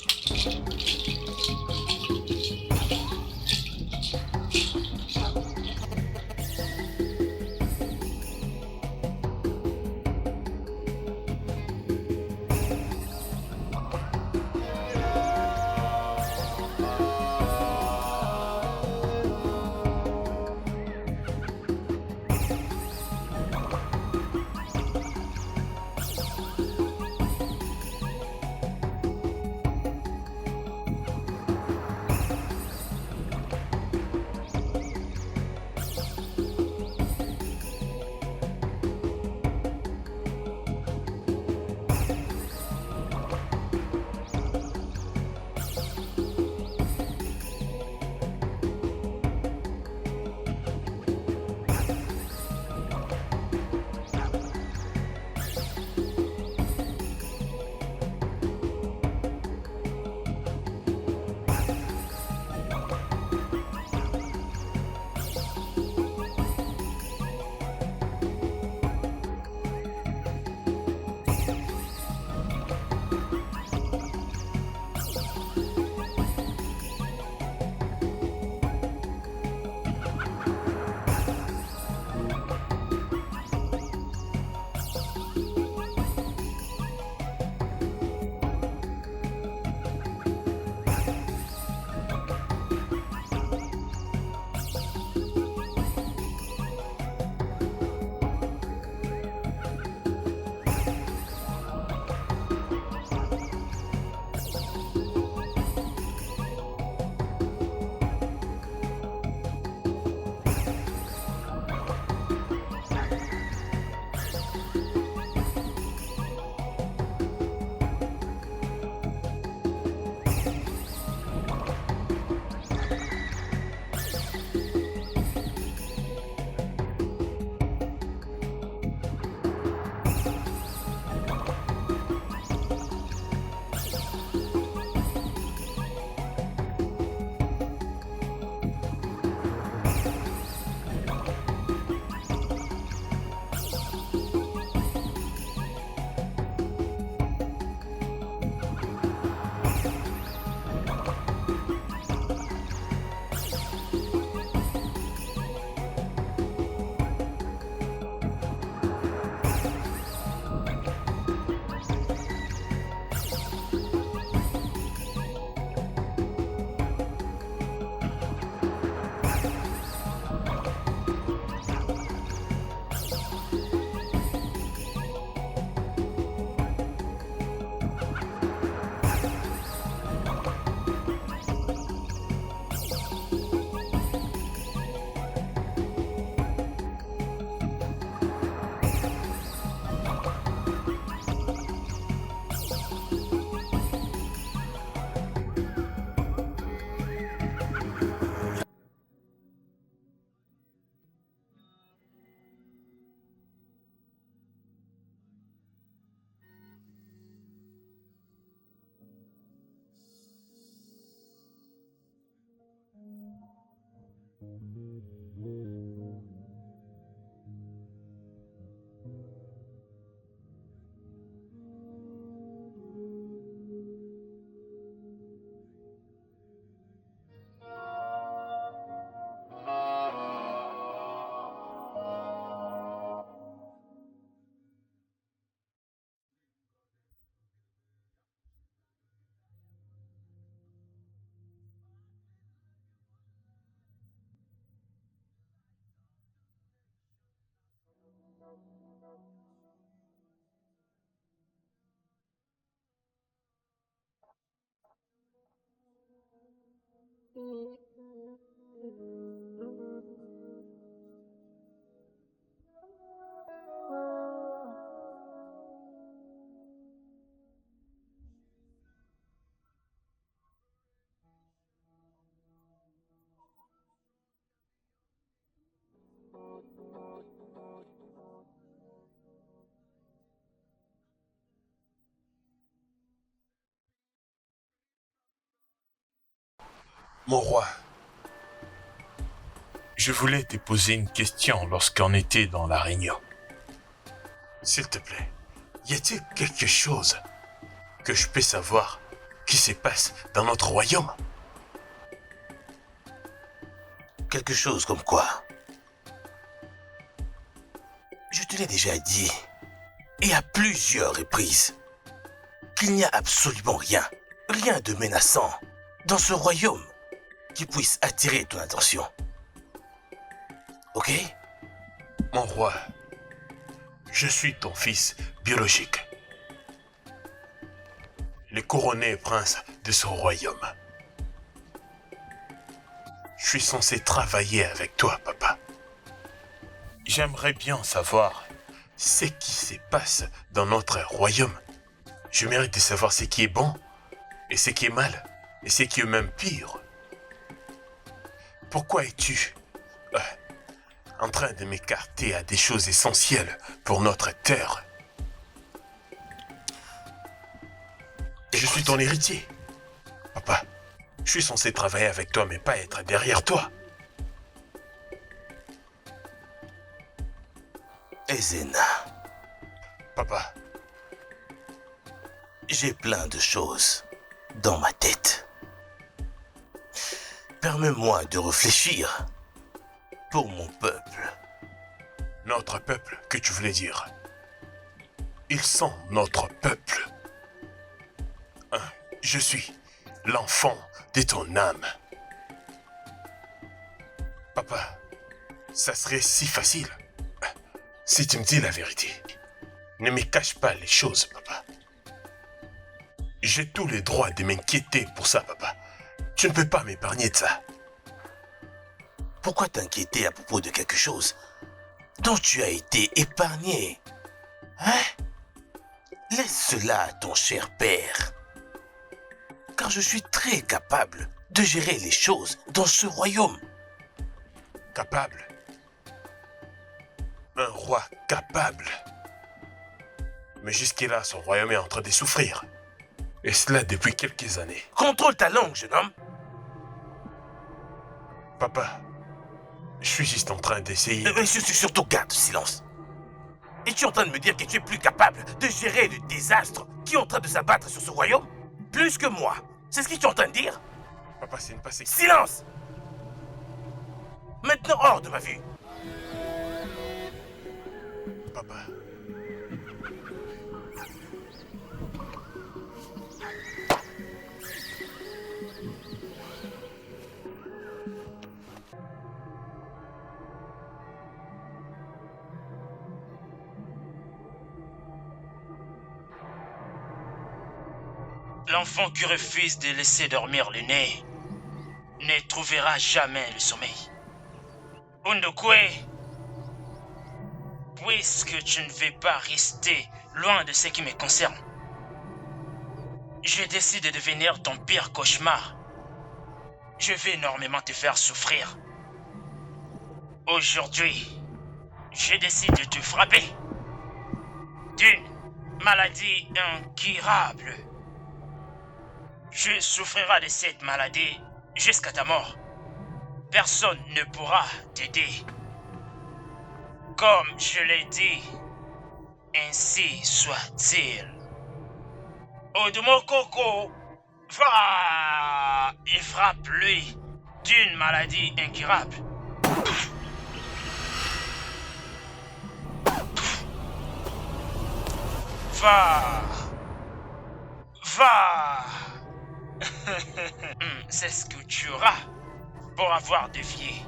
Mon roi, je voulais te poser une question lorsqu'on était dans la réunion. S'il te plaît, y a-t-il quelque chose que je peux savoir qui se passe dans notre royaume? Quelque chose comme quoi? Je te l'ai déjà dit, et à plusieurs reprises, qu'il n'y a absolument rien de menaçant dans ce royaume qui puisse attirer ton attention. Ok? Mon roi, je suis ton fils biologique, le couronné prince de ce royaume. Je suis censé travailler avec toi, papa. J'aimerais bien savoir ce qui se passe dans notre royaume. Je mérite de savoir ce qui est bon et ce qui est mal et ce qui est même pire. Pourquoi es-tu en train de m'écarter à des choses essentielles pour notre terre? Je suis ton héritier. Papa, je suis censé travailler avec toi mais pas être derrière toi. Ezena. Papa. J'ai plein de choses dans ma tête. Permets-moi de réfléchir pour mon peuple. Notre peuple, que tu voulais dire? Ils sont notre peuple. Je suis l'enfant de ton âme. Papa, ça serait si facile si tu me dis la vérité. Ne me cache pas les choses, papa. J'ai tous les droits de m'inquiéter pour ça, papa. Tu ne peux pas m'épargner de ça. Pourquoi t'inquiéter à propos de quelque chose dont tu as été épargné? Hein? Laisse cela à ton cher père. Car je suis très capable de gérer les choses dans ce royaume. Capable? Un roi capable. Mais jusque-là, son royaume est en train de souffrir. Et cela depuis quelques années. Contrôle ta langue, jeune homme. Papa, je suis juste en train d'essayer... Surtout garde silence. Et tu es en train de me dire que tu es plus capable de gérer le désastre qui est en train de s'abattre sur ce royaume? Plus que moi. C'est ce que tu es en train de dire? Papa, c'est une passée... Silence! Maintenant hors de ma vue. Papa... L'enfant qui refuse de laisser dormir l'aîné ne trouvera jamais le sommeil. Undokwe, puisque tu ne veux pas rester loin de ce qui me concerne, je décide de devenir ton pire cauchemar. Je vais énormément te faire souffrir. Aujourd'hui, je décide de te frapper d'une maladie incurable. Tu souffriras de cette maladie jusqu'à ta mort. Personne ne pourra t'aider. Comme je l'ai dit, ainsi soit-il. Odumokoko va et frappe-lui d'une maladie incurable. Va. C'est ce que tu auras pour avoir défié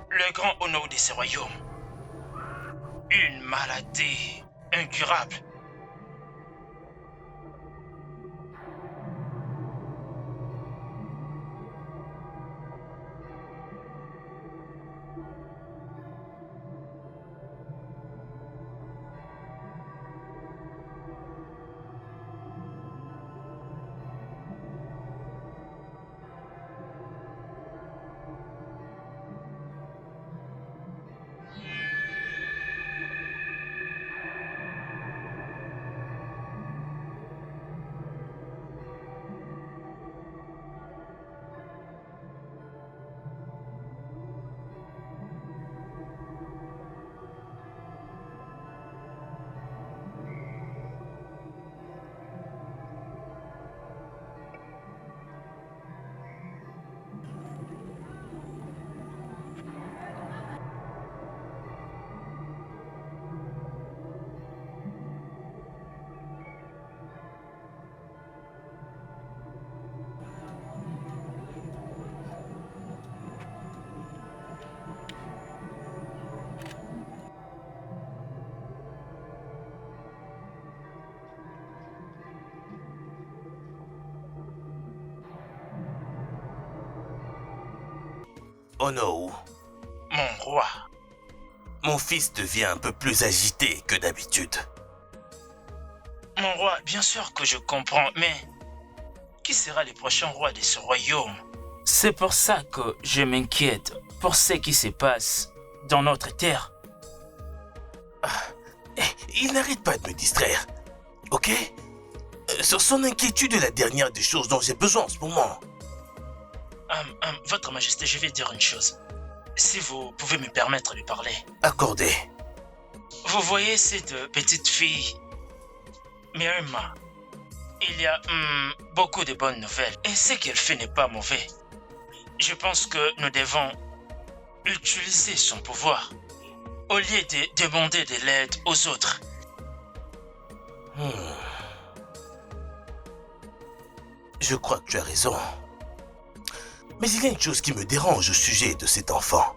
le grand honneur de ce royaume. Une maladie incurable. Ono, Mon roi. mon fils devient un peu plus agité que d'habitude. Mon roi, bien sûr que je comprends, mais qui sera le prochain roi de ce royaume? C'est pour ça que je m'inquiète pour ce qui se passe dans notre terre. Il n'arrête pas de me distraire, ok? Sur son inquiétude est la dernière des choses dont j'ai besoin en ce moment. Votre Majesté, je vais dire une chose. Si vous pouvez me permettre de parler. Accordé. Vous voyez cette petite fille, Miriam, il y a beaucoup de bonnes nouvelles. Et ce qu'elle fait n'est pas mauvais. Je pense que nous devons utiliser son pouvoir au lieu de demander de l'aide aux autres. Je crois que tu as raison. Mais il y a une chose qui me dérange au sujet de cet enfant.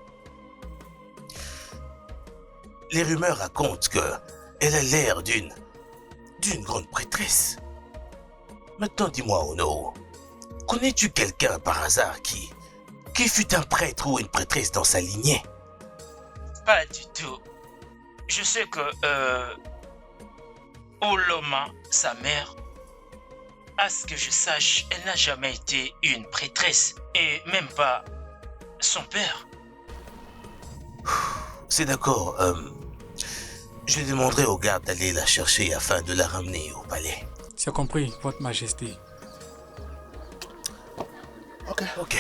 Les rumeurs racontent qu'elle a l'air d'une grande prêtresse. Maintenant, dis-moi, Ono, connais-tu quelqu'un par hasard qui fut un prêtre ou une prêtresse dans sa lignée? Pas du tout. Je sais que Uloma, sa mère, à ce que je sache, elle n'a jamais été une prêtresse et même pas son père. C'est d'accord. Je demanderai aux gardes d'aller la chercher afin de la ramener au palais. C'est compris, Votre Majesté. Ok.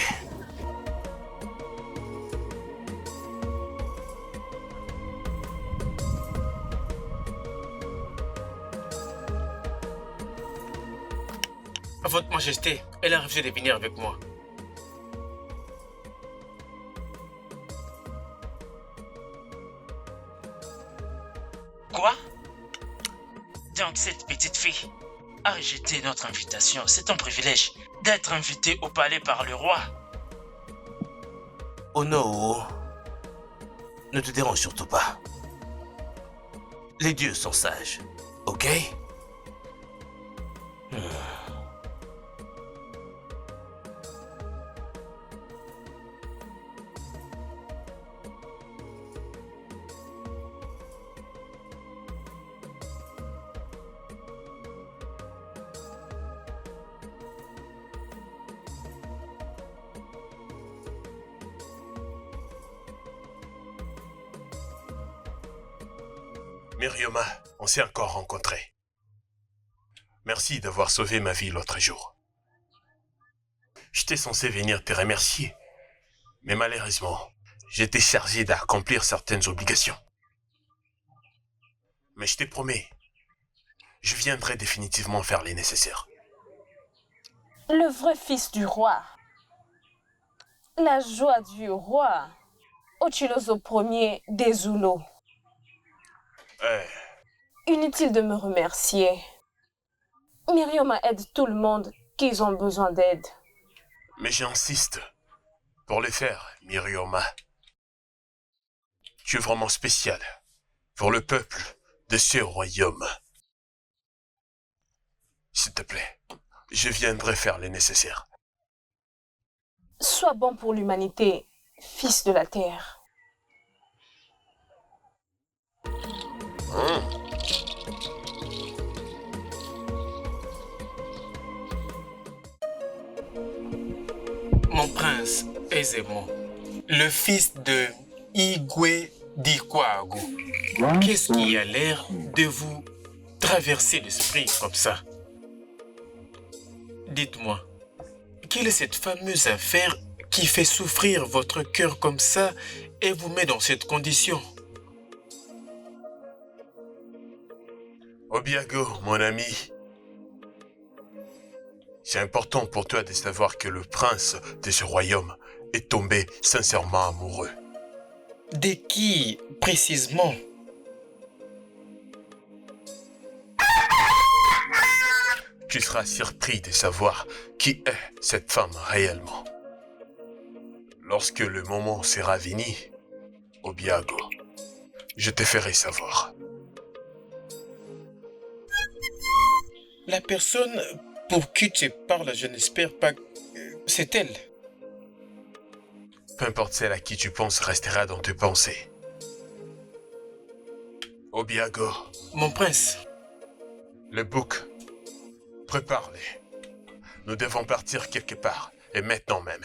Votre Majesté, elle a refusé de venir avec moi. Quoi? Donc cette petite fille a rejeté notre invitation. C'est un privilège d'être invitée au palais par le roi. Ono, ne te dérange surtout pas. Les dieux sont sages, ok? Mirioma, on s'est encore rencontrés. Merci d'avoir sauvé ma vie l'autre jour. J'étais censé venir te remercier, mais malheureusement, j'étais chargé d'accomplir certaines obligations. Mais je te promets, je viendrai définitivement faire les nécessaires. Le vrai fils du roi. La joie du roi. Ochiloso Ier des Zulu. Inutile de me remercier. Miriam aide tout le monde qui ont besoin d'aide. Mais j'insiste. Pour le faire, Mirioma. Tu es vraiment spécial. Pour le peuple de ce royaume. S'il te plaît, je viendrai faire les nécessaires. Sois bon pour l'humanité, fils de la terre. Mon prince Ezemo, le fils de Igwe Dikwago, qu'est-ce qui a l'air de vous traverser l'esprit comme ça? Dites-moi, quelle est cette fameuse affaire qui fait souffrir votre cœur comme ça et vous met dans cette condition? Obiago, mon ami. C'est important pour toi de savoir que le prince de ce royaume est tombé sincèrement amoureux. De qui, précisément? Tu seras surpris de savoir qui est cette femme réellement. Lorsque le moment sera venu, Obiago, je te ferai savoir. La personne pour qui tu parles, je n'espère pas que c'est elle. Peu importe celle à qui tu penses restera dans tes pensées. Obiago. Mon prince. Le bouc. Prépare-les. Nous devons partir quelque part, et maintenant même.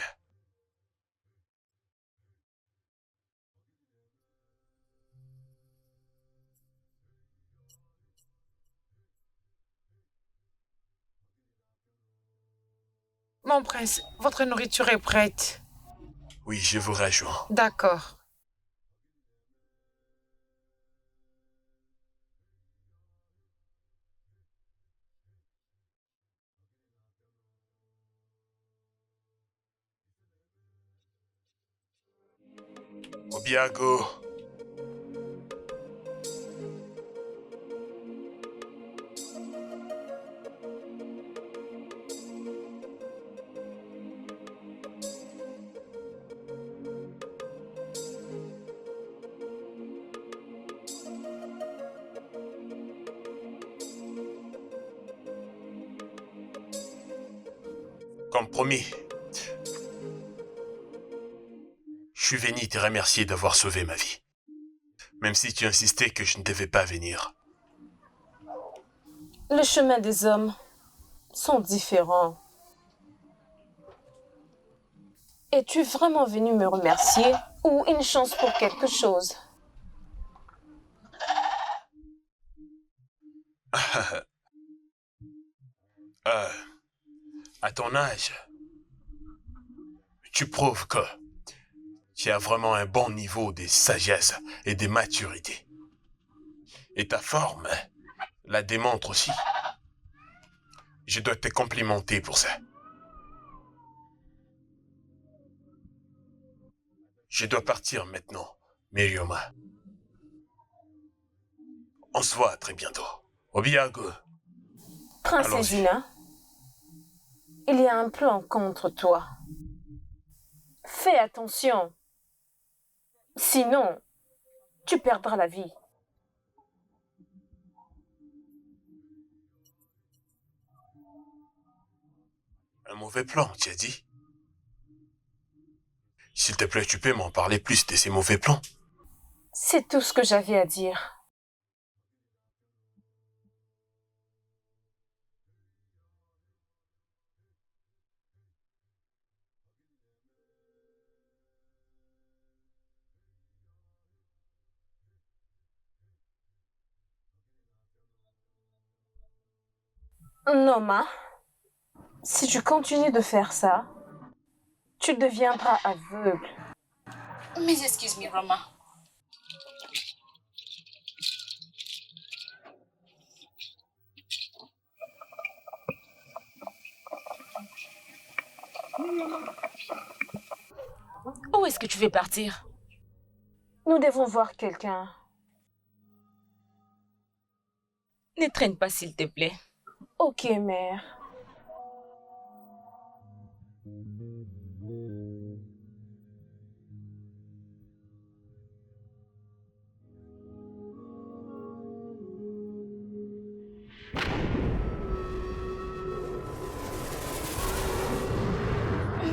Mon prince, votre nourriture est prête. Oui, je vous rejoins. D'accord. Obiago. Comme promis, je suis venu te remercier d'avoir sauvé ma vie. Même si tu insistais que je ne devais pas venir. Les chemins des hommes sont différents. Es-tu vraiment venu me remercier ou une chance pour quelque chose? À ton âge, tu prouves que tu as vraiment un bon niveau de sagesse et de maturité. Et ta forme la démontre aussi. Je dois te complimenter pour ça. Je dois partir maintenant, Mirioma. On se voit très bientôt. Obiago. Princesse Gina, il y a un plan contre toi. Fais attention. Sinon, tu perdras la vie. Un mauvais plan, tu as dit? S'il te plaît, tu peux m'en parler plus de ces mauvais plans? C'est tout ce que j'avais à dire. Noma, si tu continues de faire ça, tu deviendras aveugle. Mes excuses, Miroma. Où est-ce que tu veux partir? Nous devons voir quelqu'un. Ne traîne pas, s'il te plaît. Ok, mère.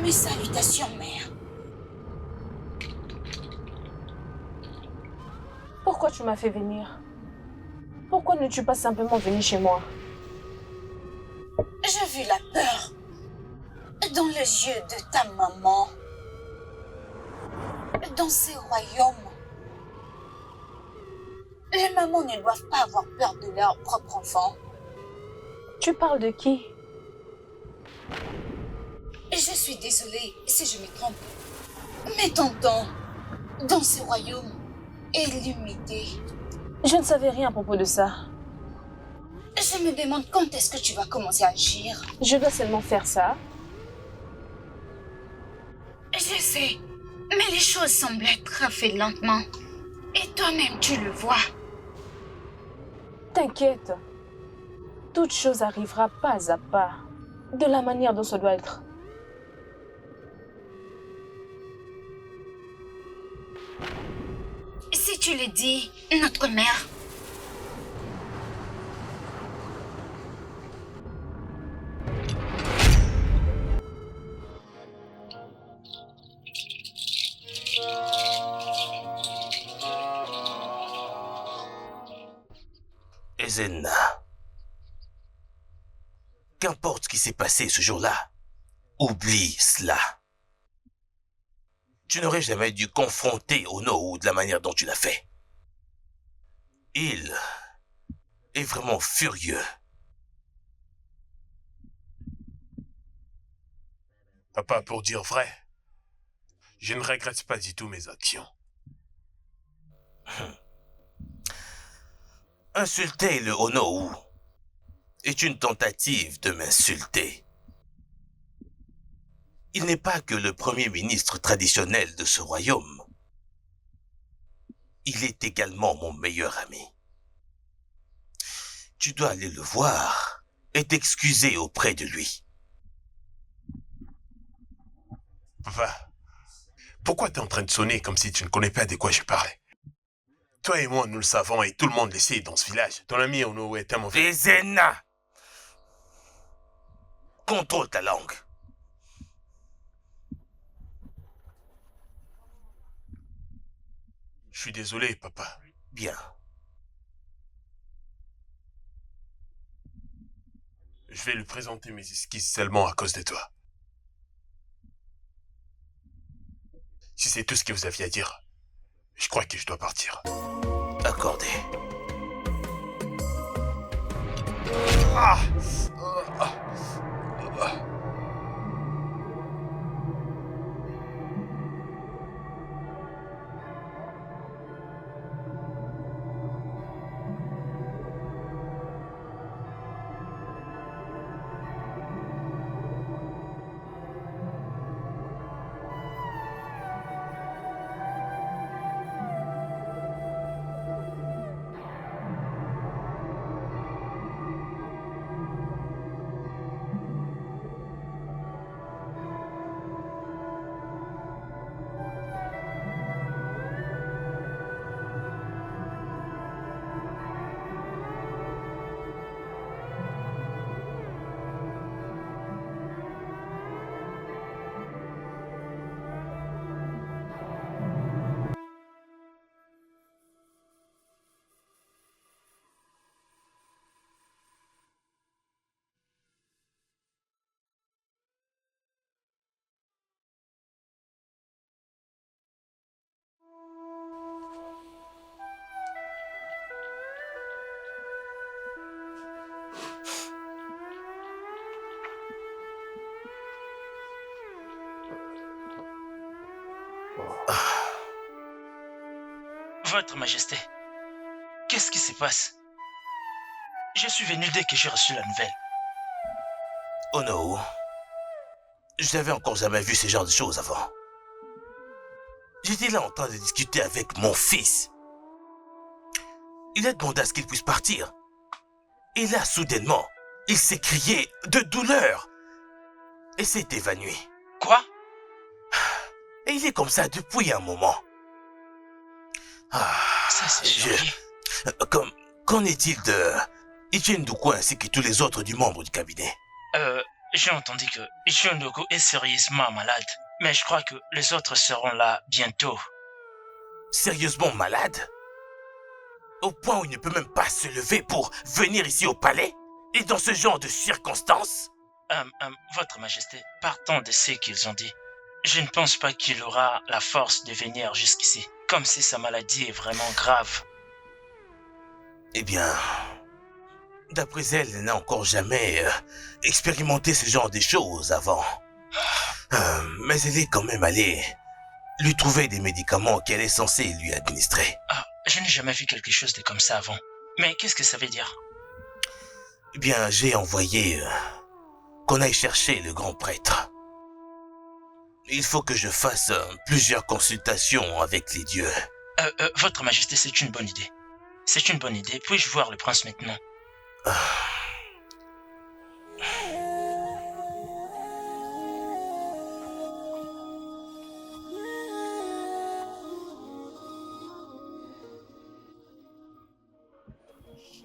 Mes salutations, mère. Pourquoi tu m'as fait venir? Pourquoi n'es-tu pas simplement venu chez moi? J'ai vu la peur dans les yeux de ta maman. Dans ces royaumes, les mamans ne doivent pas avoir peur de leur propre enfant. Tu parles de qui? Je suis désolée si je me trompe. Mais tonton, dans ces royaumes, est limité. Je ne savais rien à propos de ça. Je me demande quand est-ce que tu vas commencer à agir. Je dois seulement faire ça. Je sais, mais les choses semblent être faites lentement. Et toi-même, tu le vois. T'inquiète. Toute chose arrivera pas à pas, de la manière dont ça doit être. Si tu le dis, notre mère. Zenna, qu'importe ce qui s'est passé ce jour-là, oublie cela. Tu n'aurais jamais dû confronter Ono de la manière dont tu l'as fait. Il est vraiment furieux. Papa, pour dire vrai, je ne regrette pas du tout mes actions. Insulter le Ono est une tentative de m'insulter. Il n'est pas que le premier ministre traditionnel de ce royaume. Il est également mon meilleur ami. Tu dois aller le voir et t'excuser auprès de lui. Papa, pourquoi t'es en train de sonner comme si tu ne connais pas de quoi je parlais? Toi et moi, nous le savons et tout le monde le sait dans ce village. Ton ami Ono est un mauvais... Zenna! Contrôle ta langue. Je suis désolé, papa. Bien. Je vais lui présenter mes esquisses seulement à cause de toi. Si c'est tout ce que vous aviez à dire, je crois que je dois partir. Accordé. Ah! Votre Majesté, qu'est-ce qui se passe? Je suis venu dès que j'ai reçu la nouvelle. Oh non. Je n'avais encore jamais vu ce genre de choses avant. J'étais là en train de discuter avec mon fils. Il a demandé à ce qu'il puisse partir. Et là, soudainement, il s'est crié de douleur et s'est évanoui. Quoi? Et il est comme ça depuis un moment. Ça, c'est surpris. Qu'en est-il de Etienne Doukou ainsi que tous les autres du membre du cabinet? J'ai entendu que Etienne Doukou est sérieusement malade, mais je crois que les autres seront là bientôt. Sérieusement malade? Au point où il ne peut même pas se lever pour venir ici au palais? Et dans ce genre de circonstances? Votre Majesté, partant de ce qu'ils ont dit, je ne pense pas qu'il aura la force de venir jusqu'ici, comme si sa maladie est vraiment grave. Eh bien, d'après elle, elle n'a encore jamais expérimenté ce genre de choses avant. Mais elle est quand même allée lui trouver des médicaments qu'elle est censée lui administrer. Je n'ai jamais vu quelque chose de comme ça avant. Mais qu'est-ce que ça veut dire? Eh bien, j'ai envoyé qu'on aille chercher le grand prêtre. Il faut que je fasse plusieurs consultations avec les dieux. Votre Majesté, c'est une bonne idée. C'est une bonne idée. Puis-je voir le prince maintenant?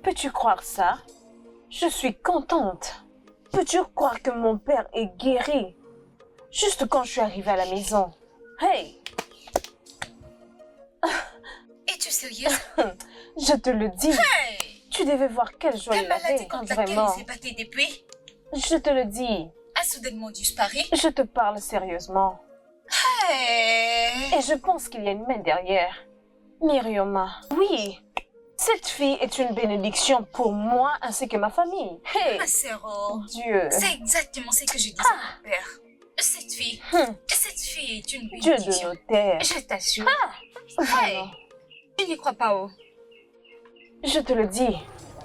Peux-tu croire ça? Je suis contente. Peux-tu croire que mon père est guéri? Juste quand je suis arrivée à la maison. Hey! Es-tu sérieuse? Je te le dis. Hey! Tu devais voir quelle joie Ta il maladie avait, contre laquelle vraiment. il s'est battu depuis Je te le dis, a soudainement disparu. je te parle sérieusement. Hey. Et je pense qu'il y a une main derrière. Myrioma, oui, cette fille est une bénédiction pour moi ainsi que ma famille. Hey, Ma sœur, Dieu, c'est exactement ce que je disais à mon père. Cette fille est une Dieu de bénédiction. nos terres. Je t'assure. Vraiment, Tu n'y crois pas, oh? je te le dis,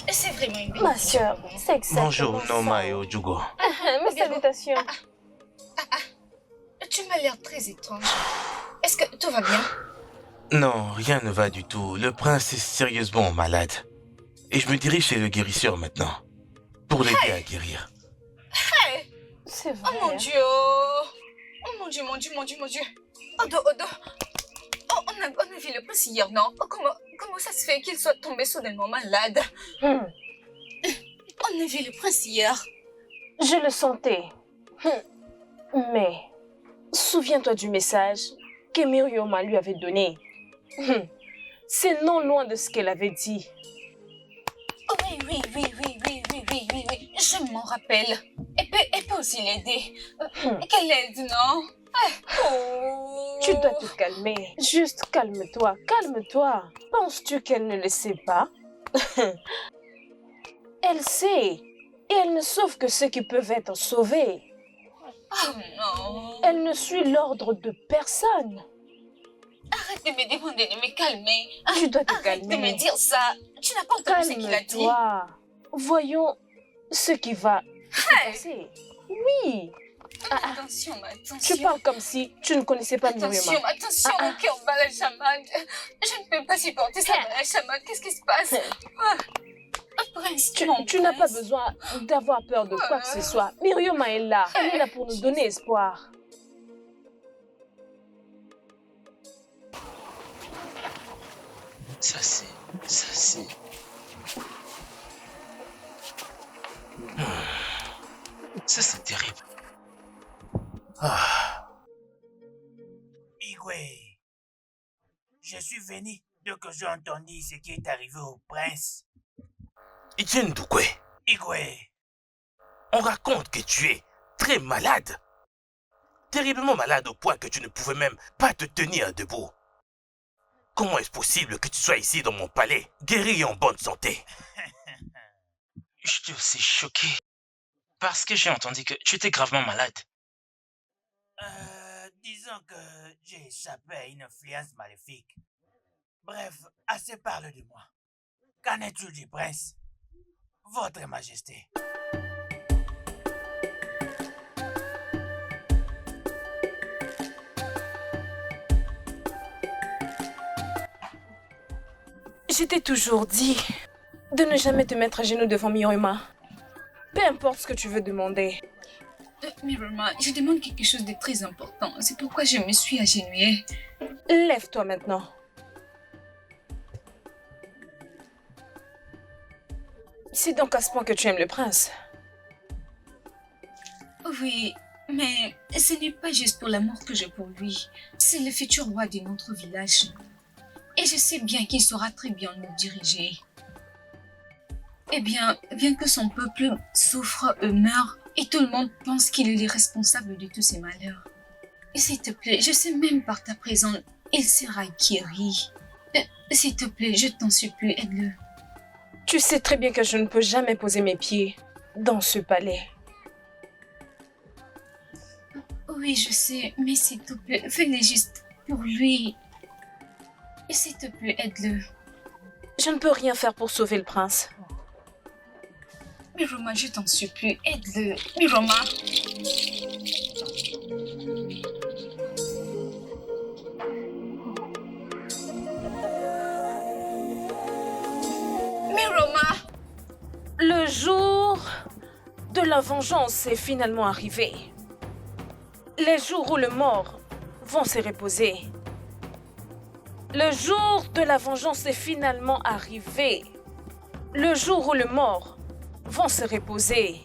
C'est vraiment une bénédiction. ma sœur, c'est exactement Bonjour, ça. Noma et Ojugo. Mes salutations. Tu m'as l'air très étrange. Est-ce que tout va bien? Non, rien ne va du tout. Le prince est sérieusement malade. Et je me dirige chez le guérisseur maintenant. Pour l'aider à guérir. Hey. C'est Oh vrai. mon Dieu! Oh mon Dieu, mon Dieu, mon Dieu, mon Dieu! Odo, Odo! Oh, on a vu le prince hier, non? Oh, comment ça se fait qu'il soit tombé soudainement malade? On a vu le prince hier. Je le sentais. Mais, souviens-toi du message que Myrioma lui avait donné. C'est non loin de ce qu'elle avait dit. Oh, oui. Je m'en rappelle. Elle peut aussi l'aider. Qu'elle aide, non? Oh. Tu dois te calmer. Juste calme-toi, calme-toi. Penses-tu qu'elle ne le sait pas? Elle sait. Et elle ne sauve que ceux qui peuvent être sauvés. Oh non. Elle ne suit l'ordre de personne. Arrête de me demander de me calmer. Tu dois te Arrête calmer. de me dire ça. Tu n'as pas entendu ce qu'il a dit. Calme-toi. Voyons ce qui va se passer. Oui. Attention, attention. Tu parles comme si tu ne connaissais pas Attention, Myrioma. attention, mon cœur bat la chamade. Je ne peux pas supporter ça bat la chamade. Qu'est-ce qui se passe? Prince, Tu n'as pas besoin d'avoir peur de quoi que ce soit. Myrioma est là. Elle est là pour nous donner espoir. Ça c'est... Ça c'est terrible. Igwe, je suis venu dès que j'ai entendu ce qui est arrivé au prince. Etienne Doukwe, Igwe, on raconte que tu es très malade. Terriblement malade au point que tu ne pouvais même pas te tenir debout. Comment est-ce possible que tu sois ici dans mon palais, guéri et en bonne santé? Je suis aussi choqué. Parce que j'ai entendu que tu étais gravement malade. Disons que j'ai échappé à une influence maléfique. Bref, assez parlé de moi. Qu'en est-il du prince? Votre Majesté. Je t'ai toujours dit de ne jamais te mettre à genoux devant Myrioma. Peu importe ce que tu veux demander. Myrioma, je demande quelque chose de très important. C'est pourquoi je me suis agenouillée. Lève-toi maintenant. C'est donc à ce point que tu aimes le prince. Oui, mais ce n'est pas juste pour l'amour que j'ai pour lui. C'est le futur roi de notre village. Et je sais bien qu'il saura très bien nous diriger. Eh bien que son peuple souffre et meure, et tout le monde pense qu'il est le responsable de tous ses malheurs. Et s'il te plaît, je sais même par ta présence, il sera guéri. S'il te plaît, je t'en supplie, aide-le. Tu sais très bien que je ne peux jamais poser mes pieds dans ce palais. Oui, je sais, mais s'il te plaît, fais-le juste pour lui. Et s'il te plaît, aide-le. Je ne peux rien faire pour sauver le prince. Myrioma, je t'en supplie, aide-le. Myrioma. Myrioma. Le jour de la vengeance est finalement arrivé. Les jours où les morts vont se reposer. Le jour de la vengeance est finalement arrivé. Le jour où les morts vont se reposer.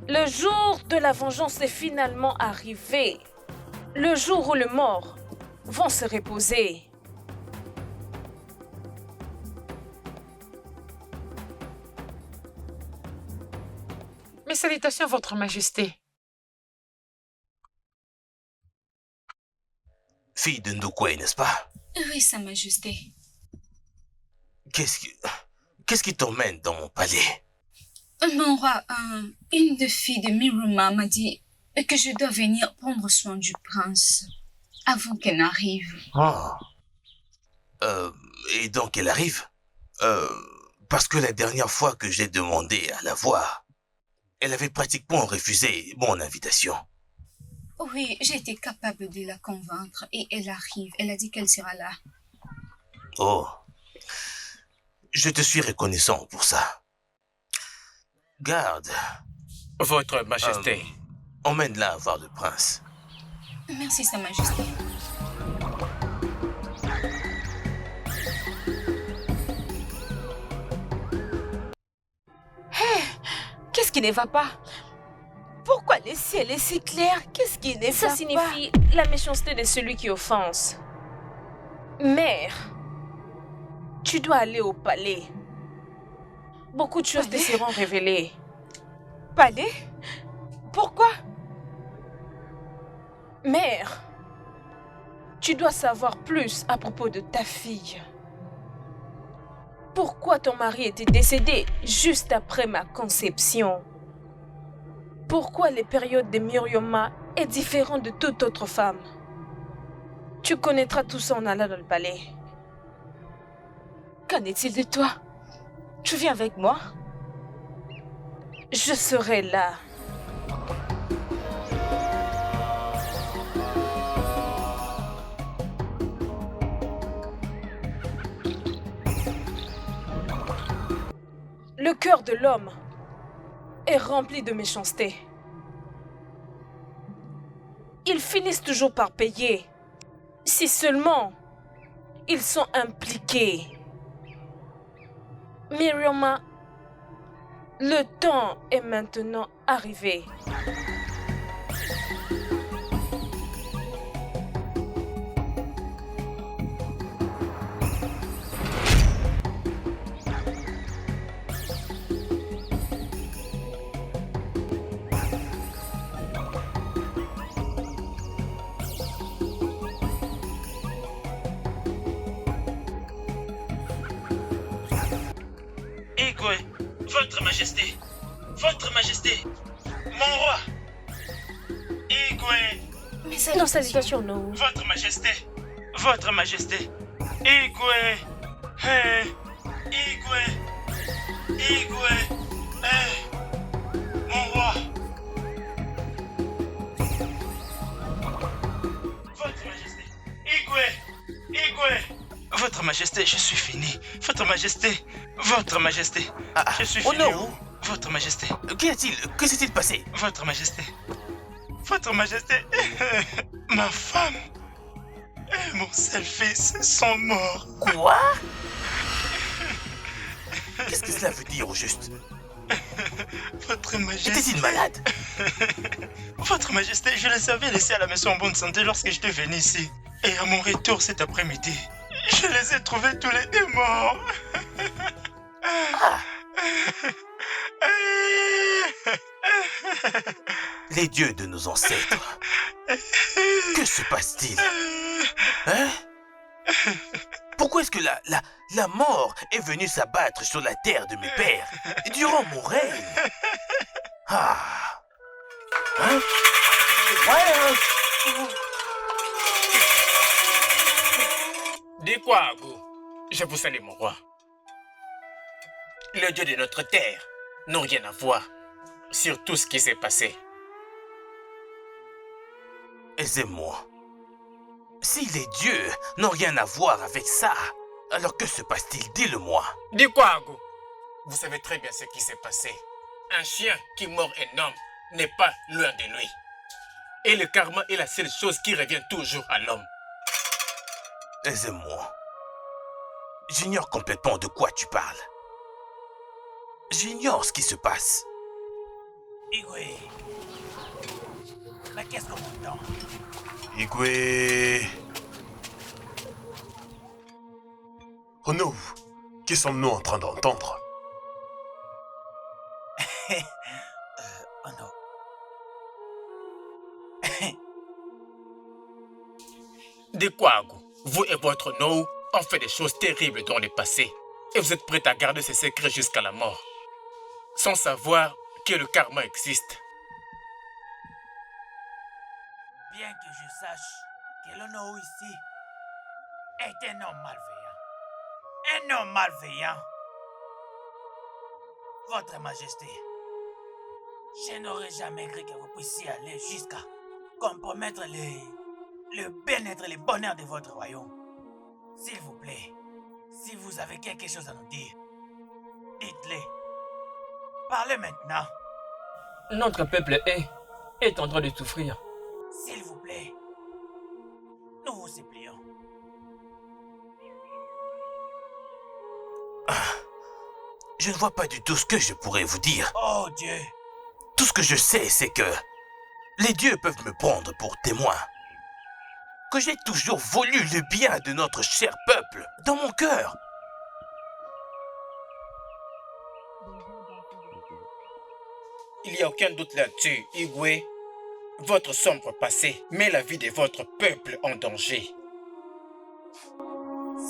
Le jour de la vengeance est finalement arrivé. Le jour où les morts vont se reposer. Mes salutations, Votre Majesté. Fille de Ndokwe, n'est-ce pas? Oui, Sa Majesté. Qu'est-ce qui t'emmène dans mon palais? Mon roi, une des filles de Miruma m'a dit que je dois venir prendre soin du prince avant qu'elle n'arrive. Ah. Et donc elle arrive? Parce que la dernière fois que j'ai demandé à la voir, elle avait pratiquement refusé mon invitation. Oui, j'ai été capable de la convaincre et elle arrive. Elle a dit qu'elle sera là. Oh. Je te suis reconnaissant pour ça. Garde. Votre Majesté. Emmène-la voir le prince. Merci, Sa Majesté. Hé, qu'est-ce qui ne va pas? Pourquoi le ciel est si clair? Qu'est-ce qui ne va pas? Ça signifie la méchanceté de celui qui offense. Mère, tu dois aller au palais. Beaucoup de choses te seront révélées. Palais? Pourquoi? Mère, tu dois savoir plus à propos de ta fille. Pourquoi ton mari était décédé juste après ma conception? Pourquoi les périodes de Myrioma est différente de toute autre femme? Tu connaîtras tout ça en allant dans le palais. Qu'en est-il de toi? Tu viens avec moi? Je serai là. Le cœur de l'homme est rempli de méchanceté. Ils finissent toujours par payer, si seulement ils sont impliqués. Myrioma, le temps est maintenant arrivé. Igwe, Votre Majesté, Votre Majesté, mon roi. Igwe. Nos salutations, non. Votre Majesté, Votre Majesté, Igwe, hey, Igwe, Igwe, hey, mon roi. Votre Majesté, Igwe, Igwe. Votre Majesté, je suis fini. Votre Majesté, Votre Majesté, je suis fini. Oh non. Votre Majesté. Qu'y a-t-il? Que s'est-il passé? Votre Majesté, Votre Majesté, ma femme et mon seul fils sont morts. Quoi? Qu'est-ce que cela veut dire au juste? Votre Majesté. Était-il malade? Votre Majesté, je les avais laissés à la maison en bonne santé lorsque j'étais venu ici. Et à mon retour cet après-midi, je les ai trouvés tous les deux morts. Les dieux de nos ancêtres. Que se passe-t-il? Hein? Pourquoi est-ce que la mort est venue s'abattre sur la terre de mes pères durant mon règne? Ah. Hein? Dis quoi, Agu? Je vous salue, mon roi. Le dieu de notre terre n'a rien à voir sur tout ce qui s'est passé. Aisez-moi. Si les dieux n'ont rien à voir avec ça, alors que se passe-t-il? Dis-le-moi. Dis quoi, Agu? Vous savez très bien ce qui s'est passé. Un chien qui mord un homme n'est pas loin de lui. Et le karma est la seule chose qui revient toujours à l'homme. Aisez-moi. J'ignore complètement de quoi tu parles. J'ignore ce qui se passe. Igwe. Mais qu'est-ce qu'on entend? Igwe. Ono, que sommes-nous en train d'entendre? Dekwago, vous et votre No ont fait des choses terribles dans le passé. Et vous êtes prêts à garder ces secrets jusqu'à la mort. Sans savoir que le karma existe. Bien que je sache que l'Ono ici est un homme malveillant. Un homme malveillant. Votre Majesté, je n'aurais jamais cru que vous puissiez aller jusqu'à compromettre le bien-être et le bonheur de votre royaume. S'il vous plaît, si vous avez quelque chose à nous dire, dites-le. Parlez maintenant. Notre peuple est en train de souffrir. S'il vous plaît, nous vous supplions. Je ne vois pas du tout ce que je pourrais vous dire. Oh Dieu! Tout ce que je sais, c'est que les dieux peuvent me prendre pour témoin. Que j'ai toujours voulu le bien de notre cher peuple dans mon cœur. Il n'y a aucun doute là-dessus, Igwe. Votre sombre passé met la vie de votre peuple en danger.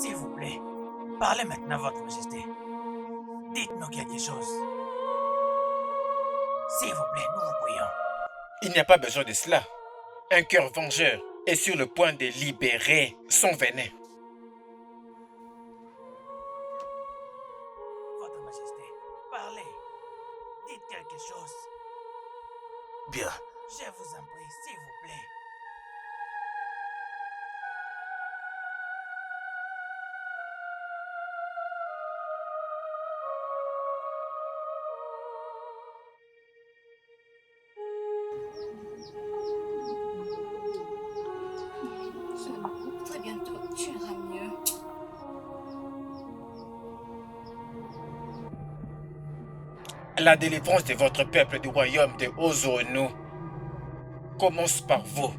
S'il vous plaît, parlez maintenant, Votre Majesté. Dites-nous quelque chose. S'il vous plaît, nous vous prions. Il n'y a pas besoin de cela. Un cœur vengeur est sur le point de libérer son venin. Votre Majesté, parlez. Dites quelque chose. Bien. Je vous en prie, s'il vous plaît. Très bientôt, tu iras mieux. La délivrance de votre peuple du royaume de Ozono commence par vous.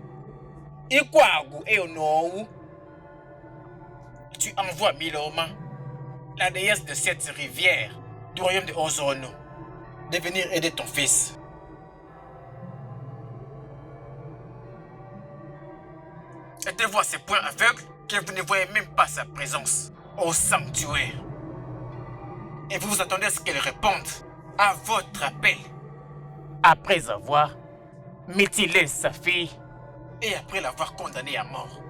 Ikwagu et Onou, tu envoies Miloma, la déesse de cette rivière du royaume de Ozono, de venir aider ton fils. Êtes-vous à ce point aveugle que vous ne voyez même pas sa présence au sanctuaire? Et vous vous attendez à ce qu'elle réponde à votre appel. Après avoir mutilé sa fille et après l'avoir condamnée à mort.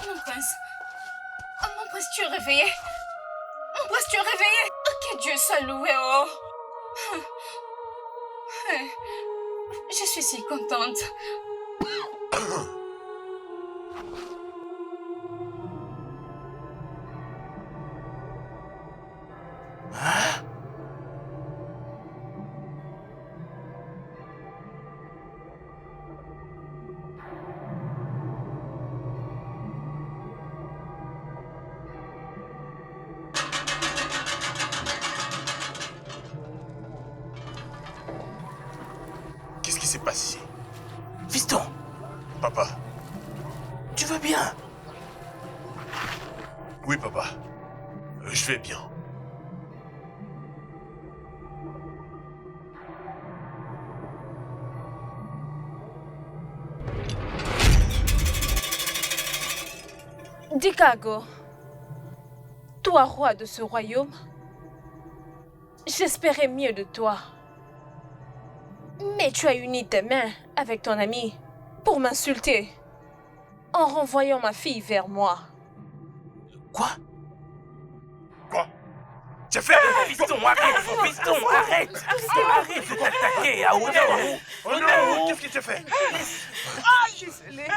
Mon prince, tu es réveillé. Mon prince, tu es réveillé. Que Dieu soit loué, oh. Je suis si contente. Qu'est-ce qui se passe ici? Fiston! Papa. Tu vas bien? Oui, papa. Je vais bien. Dikago, toi roi de ce royaume, j'espérais mieux de toi. Mais tu as uni tes mains avec ton ami pour m'insulter en renvoyant ma fille vers moi. Quoi? Quoi? Tu as fait... Fiston, arrête! Fiston, arrête! Arrête de t'attaquer à Ono! Oh non! Qu'est-ce que tu as fait? Ah, je suis désolée.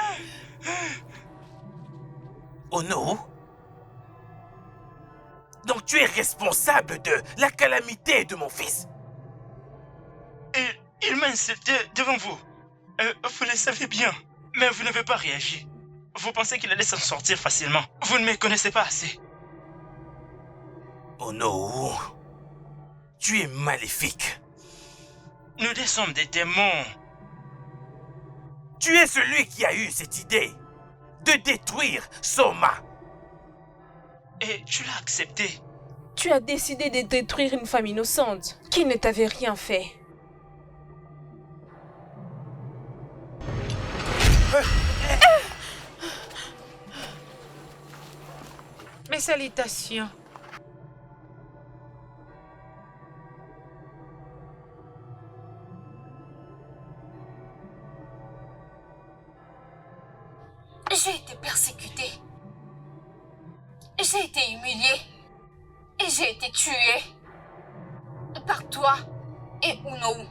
Ono? Donc tu es responsable de la calamité de mon fils? Il m'a insulté devant vous. Vous le savez bien, mais vous n'avez pas réagi. Vous pensez qu'il allait s'en sortir facilement. Vous ne me connaissez pas assez. Oh non, tu es maléfique. Nous deux sommes des démons. Tu es celui qui a eu cette idée de détruire Soma. Et tu l'as accepté. Tu as décidé de détruire une femme innocente qui ne t'avait rien fait. Mes salutations. J'ai été persécutée. J'ai été humiliée. Et j'ai été tuée. Par toi et Unou.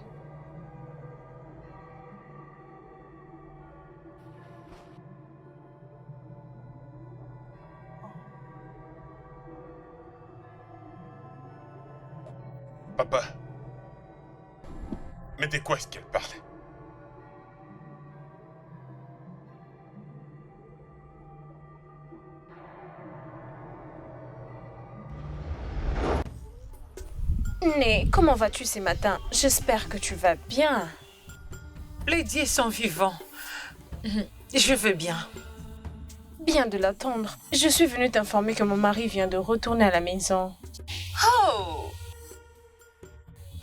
Papa. Mais de quoi est-ce qu'elle parle? Né, comment vas-tu ce matin? J'espère que tu vas bien. Les dieux sont vivants. Je veux bien. Bien de l'attendre. Je suis venue t'informer que mon mari vient de retourner à la maison. Oh!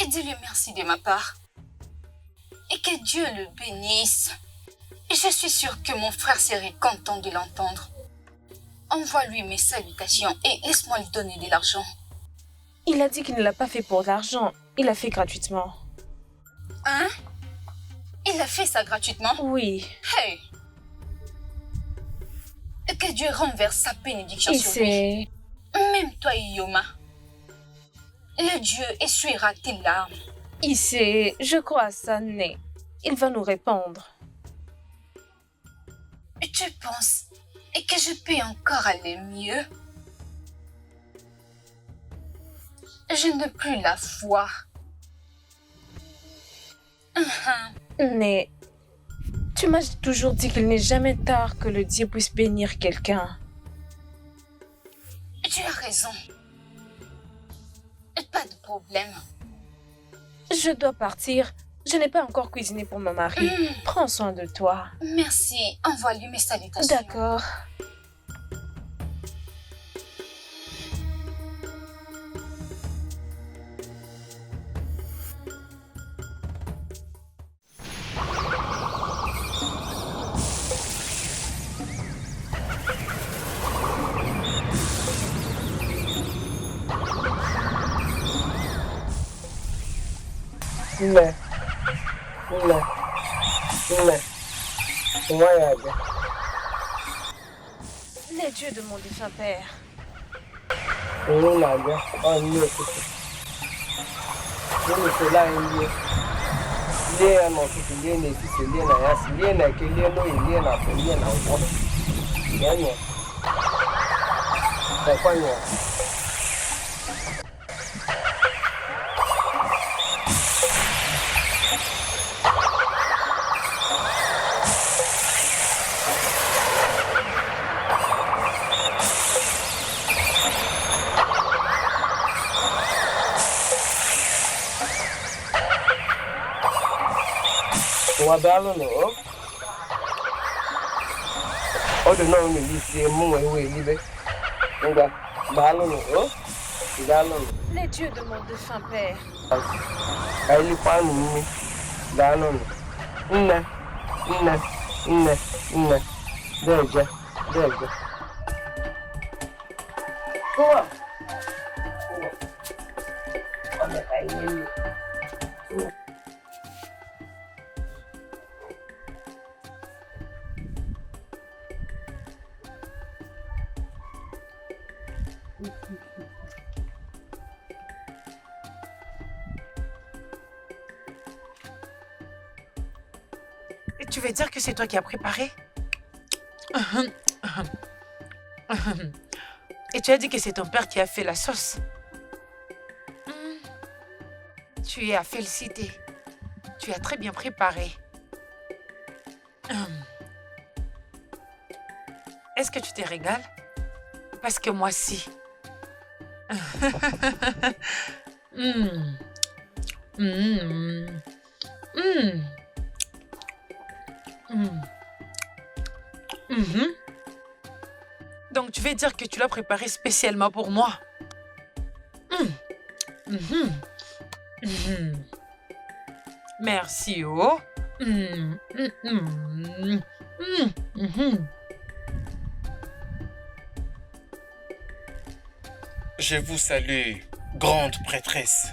Et dis-lui merci de ma part. Et que Dieu le bénisse. Et je suis sûre que mon frère serait content de l'entendre. Envoie-lui mes salutations et laisse-moi lui donner de l'argent. Il a dit qu'il ne l'a pas fait pour l'argent. Il l'a fait gratuitement. Hein? Il a fait ça gratuitement? Oui. Hey! Que Dieu renverse sa bénédiction sur lui. Et Même toi, Yoma. Le Dieu essuiera tes larmes. Issé, je crois à ça, Né. Il va nous répondre. Tu penses que je peux encore aller mieux? Je n'ai plus la foi. Né, tu m'as toujours dit qu'il n'est jamais tard que le Dieu puisse bénir quelqu'un. Tu as raison. Pas de problème. Je dois partir. Je n'ai pas encore cuisiné pour mon mari. Prends soin de toi. Merci. Envoie-lui mes salutations. D'accord. Les dieux de mon défunt père. Wadalono, oh, the no, you moon away, live. Balono, Dalon. Les dieux de mon défunt père. I live on me, Dalon. Deja. Go on. Tu veux dire que c'est toi qui as préparé? Et tu as dit que c'est ton père qui a fait la sauce. Tu es à féliciter. Tu as très bien préparé. Est-ce que tu te régales? Parce que moi, si. Hmm. Hmm. Hmm. Hmm. Mhm. Donc, tu veux dire que tu l'as préparé spécialement pour moi? Mhm. Mhm. Merci, oh. Mhm. Mhm. Mhm. Je vous salue, grande prêtresse.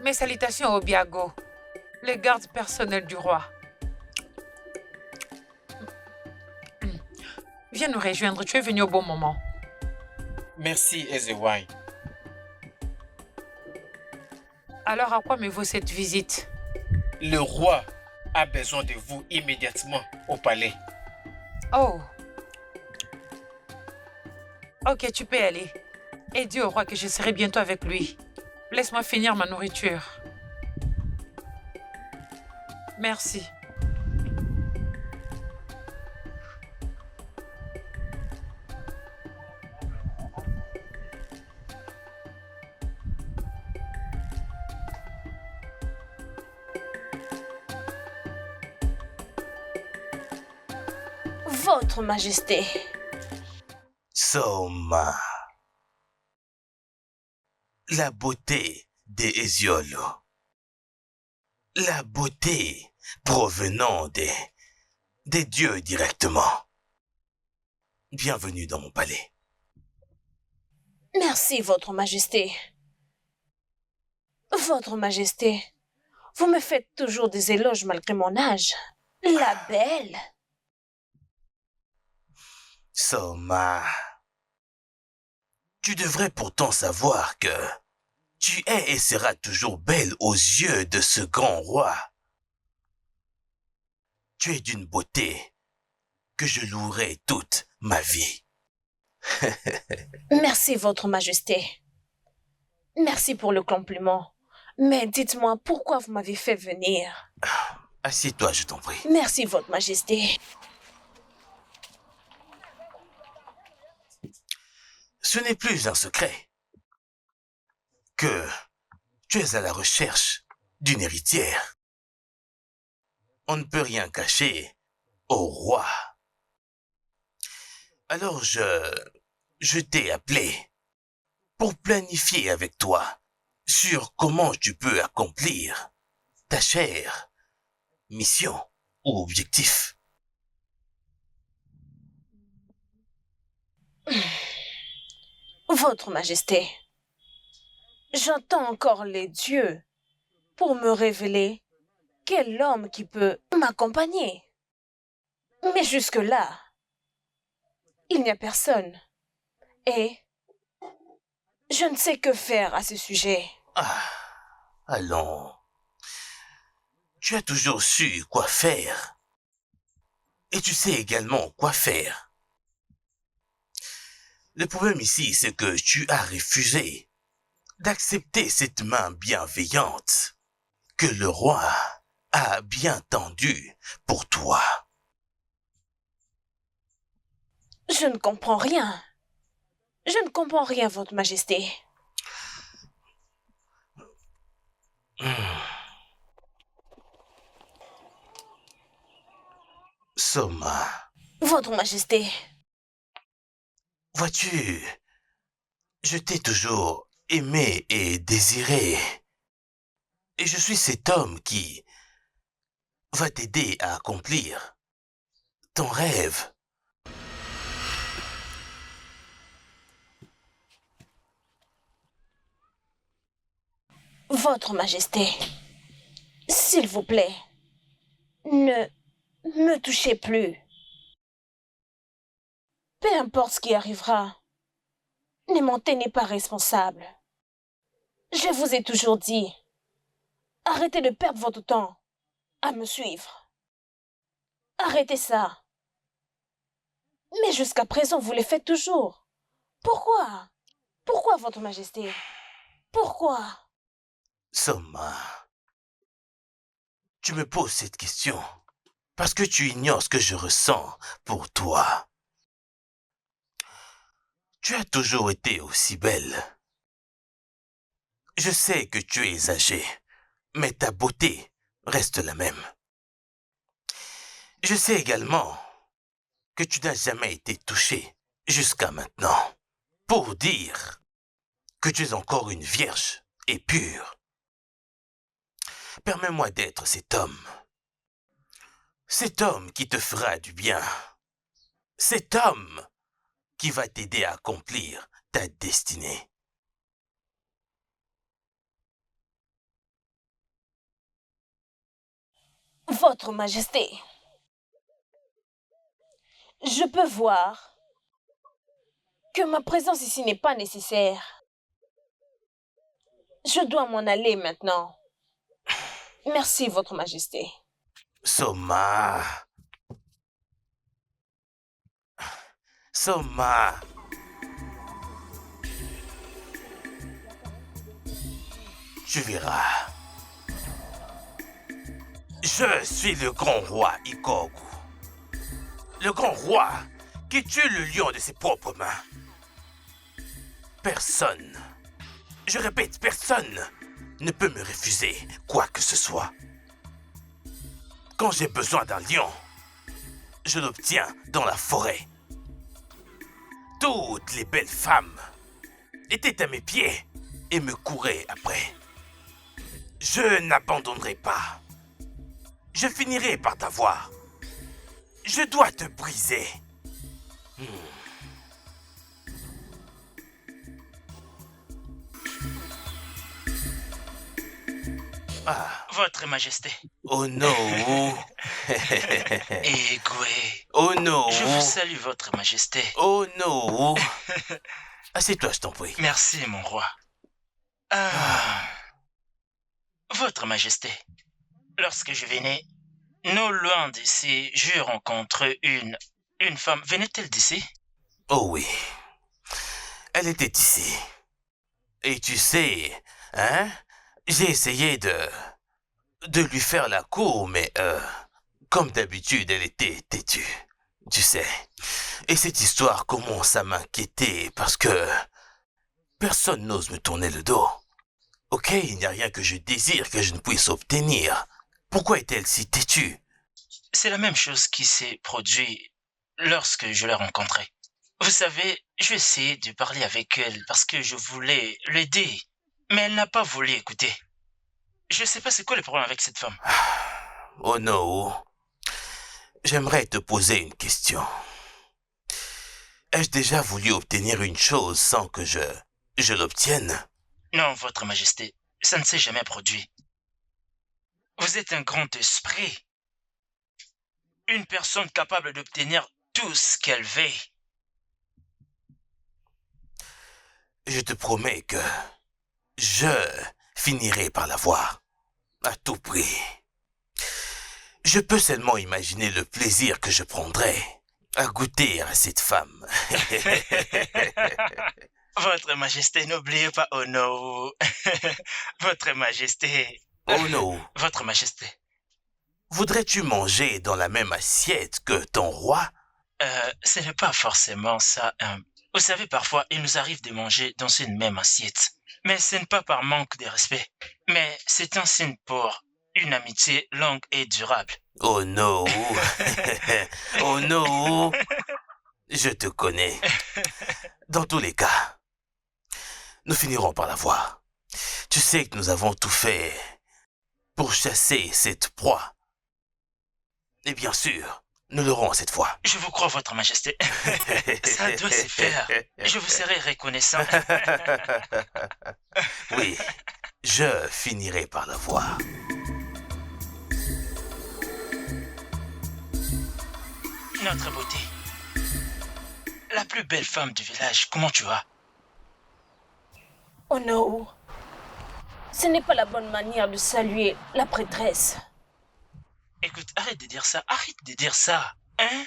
Mes salutations au Biago, le garde personnel du roi. Viens nous rejoindre, tu es venu au bon moment. Merci, Ezewai. Alors, à quoi me vaut cette visite? Le roi a besoin de vous immédiatement au palais. Oh. Ok, tu peux aller. Et dis au roi que je serai bientôt avec lui. Laisse-moi finir ma nourriture. Merci. Votre Majesté. Soma. La beauté des Eziolo. La beauté provenant des dieux directement. Bienvenue dans mon palais. Merci, Votre Majesté. Votre Majesté, vous me faites toujours des éloges malgré mon âge. La belle. Soma. Tu devrais pourtant savoir que tu es et seras toujours belle aux yeux de ce grand roi. Tu es d'une beauté que je louerai toute ma vie. Merci, Votre Majesté. Merci pour le compliment. Mais dites-moi, pourquoi vous m'avez fait venir? Assieds-toi, je t'en prie. Merci, Votre Majesté. Ce n'est plus un secret que tu es à la recherche d'une héritière. On ne peut rien cacher au roi. Alors je t'ai appelé pour planifier avec toi sur comment tu peux accomplir ta chère mission ou objectif. Votre Majesté, j'entends encore les dieux pour me révéler quel homme qui peut m'accompagner. Mais jusque-là, il n'y a personne. Et je ne sais que faire à ce sujet. Ah, allons. Tu as toujours su quoi faire. Et tu sais également quoi faire. Le problème ici, c'est que tu as refusé d'accepter cette main bienveillante que le roi a bien tendue pour toi. Je ne comprends rien. Je ne comprends rien, Votre Majesté. Soma. Votre Majesté. Vois-tu, je t'ai toujours aimé et désiré. Et je suis cet homme qui va t'aider à accomplir ton rêve. Votre Majesté, s'il vous plaît, ne me touchez plus. Peu importe ce qui arrivera, ne m'en tenez pas responsable. Je vous ai toujours dit, arrêtez de perdre votre temps à me suivre. Arrêtez ça. Mais jusqu'à présent, vous le faites toujours. Pourquoi? Pourquoi, Votre Majesté? Pourquoi? Soma, tu me poses cette question parce que tu ignores ce que je ressens pour toi. Tu as toujours été aussi belle. Je sais que tu es âgée, mais ta beauté reste la même. Je sais également que tu n'as jamais été touchée jusqu'à maintenant, pour dire que tu es encore une vierge et pure. Permets-moi d'être cet homme qui te fera du bien, cet homme qui va t'aider à accomplir ta destinée. Votre Majesté, je peux voir que ma présence ici n'est pas nécessaire. Je dois m'en aller maintenant. Merci, Votre Majesté. Soma. Soma. Tu verras. Je suis le grand roi Ikogu. Le grand roi qui tue le lion de ses propres mains. Personne, je répète, personne ne peut me refuser quoi que ce soit. Quand j'ai besoin d'un lion, je l'obtiens dans la forêt. Toutes les belles femmes étaient à mes pieds et me couraient après. Je n'abandonnerai pas. Je finirai par t'avoir. Je dois te briser. Ah. Votre Majesté. Oh non. Egwe. Oh non. Je vous salue, Votre Majesté. Oh non. Assieds-toi, je t'en prie. Merci, mon roi. Ah. Votre Majesté, lorsque je venais, non loin d'ici, j'ai rencontré une femme. Venait-elle d'ici? Oh oui. Elle était ici. Et tu sais, hein? J'ai essayé de lui faire la cour, mais comme d'habitude, elle était têtue. Tu sais. Et cette histoire commence à m'inquiéter parce que personne n'ose me tourner le dos. Ok, il n'y a rien que je désire que je ne puisse obtenir. Pourquoi est-elle si têtue? C'est la même chose qui s'est produite lorsque je l'ai rencontrée. Vous savez, je vais essayer de parler avec elle parce que je voulais l'aider. Mais elle n'a pas voulu écouter. Je ne sais pas c'est quoi le problème avec cette femme. Oh non. J'aimerais te poser une question. Ai-je déjà voulu obtenir une chose sans que je l'obtienne? Non, Votre Majesté, ça ne s'est jamais produit. Vous êtes un grand esprit. Une personne capable d'obtenir tout ce qu'elle veut. Je te promets que je finirai par l'avoir, à tout prix. Je peux seulement imaginer le plaisir que je prendrai à goûter à cette femme. Votre Majesté, n'oubliez pas Ono. Votre Majesté. Ono. Votre Majesté. Voudrais-tu manger dans la même assiette que ton roi? Ce n'est pas forcément ça. Vous savez, parfois, il nous arrive de manger dans une même assiette. Mais ce n'est pas par manque de respect. Mais c'est un signe pour une amitié longue et durable. Oh non. Oh non. Je te connais. Dans tous les cas, nous finirons par la voir. Tu sais que nous avons tout fait pour chasser cette proie. Et bien sûr, nous l'aurons cette fois. Je vous crois, Votre Majesté. Ça doit se faire. Je vous serai reconnaissant. Oui, je finirai par la voir. Notre beauté. La plus belle femme du village, comment tu vas? Oh non. Ce n'est pas la bonne manière de saluer la prêtresse. Écoute, arrête de dire ça. Arrête de dire ça. Hein?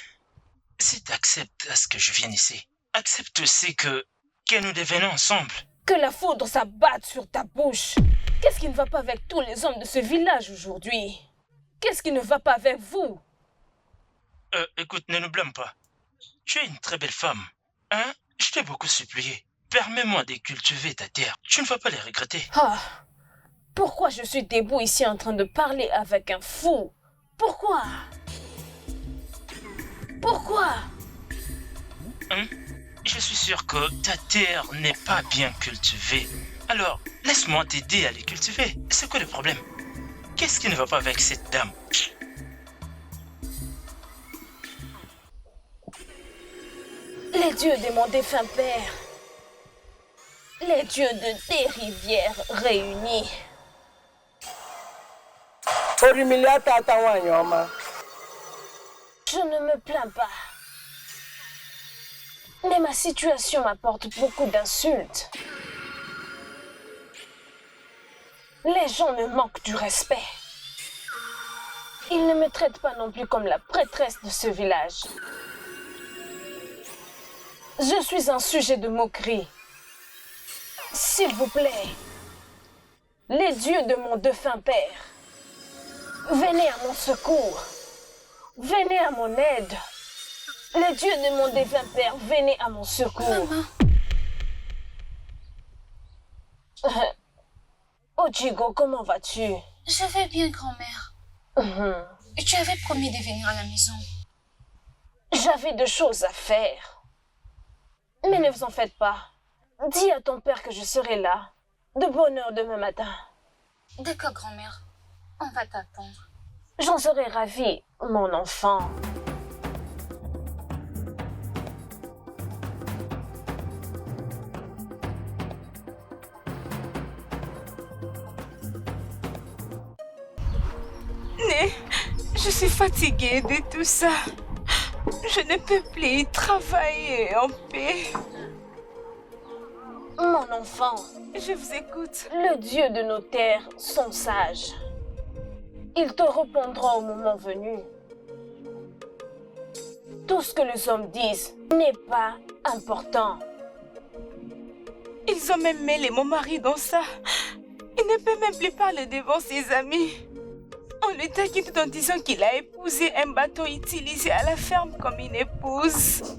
Si tu acceptes à ce que je vienne ici, accepte aussi que nous devenons ensemble. Que la foudre s'abatte sur ta bouche. Qu'est-ce qui ne va pas avec tous les hommes de ce village aujourd'hui? Qu'est-ce qui ne va pas avec vous? Écoute, ne nous blâme pas. Tu es une très belle femme. Hein? Je t'ai beaucoup supplié. Permets-moi de cultiver ta terre. Tu ne vas pas les regretter. Ah, pourquoi je suis debout ici en train de parler avec un fou? Pourquoi? Pourquoi? Je suis sûr que ta terre n'est pas bien cultivée. Alors, laisse-moi t'aider à les cultiver. C'est quoi le problème? Qu'est-ce qui ne va pas avec cette dame? Les dieux de mon défunt père. Les dieux de tes rivières réunis. Je ne me plains pas. Mais ma situation m'apporte beaucoup d'insultes. Les gens me manquent du respect. Ils ne me traitent pas non plus comme la prêtresse de ce village. Je suis un sujet de moquerie. S'il vous plaît, les dieux de mon défunt père, venez à mon secours. Venez à mon aide. Les dieux de mon défunt père, venez à mon secours. Ojigo, comment vas-tu? Je vais bien, grand-mère. Tu avais promis de venir à la maison. J'avais de choses à faire. Mais ne vous en faites pas. Dis à ton père que je serai là, de bonne heure demain matin. D'accord, grand-mère. On va t'attendre. J'en serai ravie, mon enfant. Né, je suis fatiguée de tout ça. Je ne peux plus travailler en paix. Mon enfant, je vous écoute. Le dieu de nos terres sont sages. Ils te répondront au moment venu. Tout ce que les hommes disent n'est pas important. Ils ont même mêlé mon mari dans ça. Il ne peut même plus parler devant ses amis. On le taquine tout en disant qu'il a épousé un bâton utilisé à la ferme comme une épouse.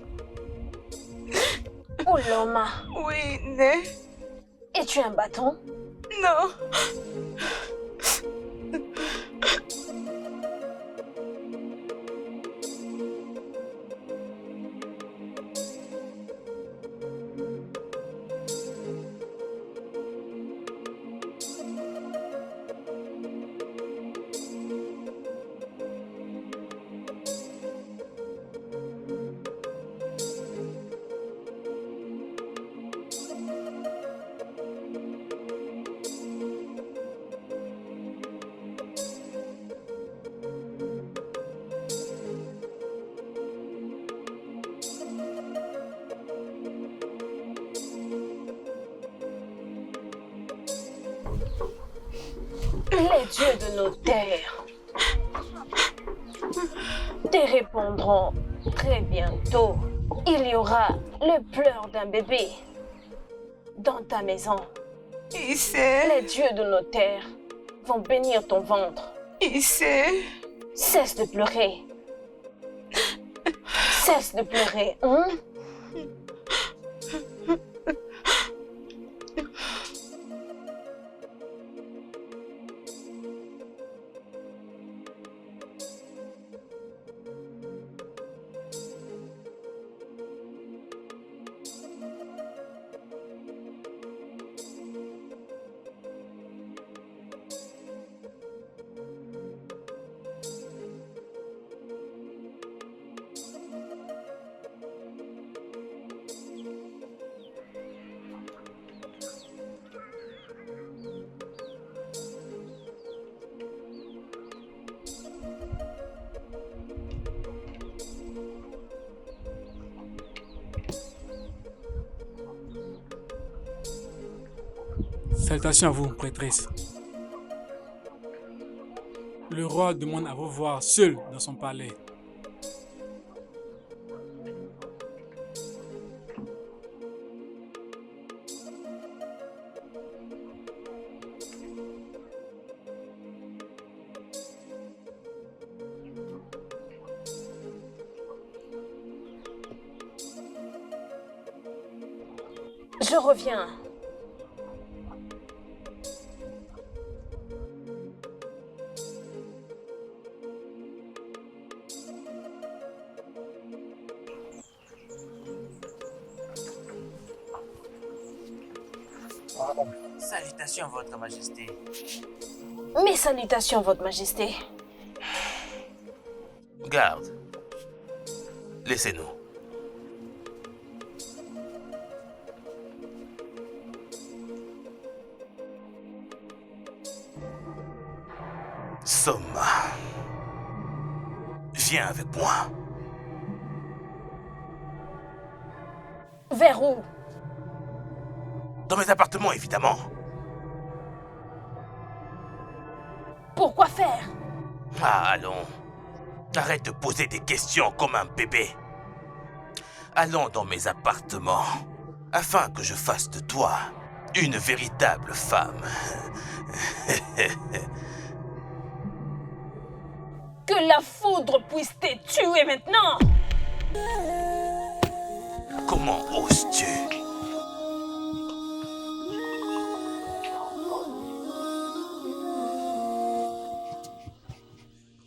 Oh Loma. Oui, Né. Es-tu un bâton? Non. Les dieux de nos terres te répondront très bientôt. Il y aura le pleur d'un bébé dans ta maison. Et c'est... Les dieux de nos terres vont bénir ton ventre. Et c'est... Cesse de pleurer. Cesse de pleurer, hein? Salutations à vous, prêtresse. Le roi demande à vous voir seul dans son palais. Je reviens. Salutations, Votre Majesté. Mes salutations, Votre Majesté. Garde. Laissez-nous. Soma. Viens avec moi. Vers où? Dans mes appartements, évidemment. Pourquoi faire? Ah, allons. Arrête de poser des questions comme un bébé. Allons dans mes appartements, afin que je fasse de toi une véritable femme. Que la foudre puisse te tuer maintenant! Comment oses-tu?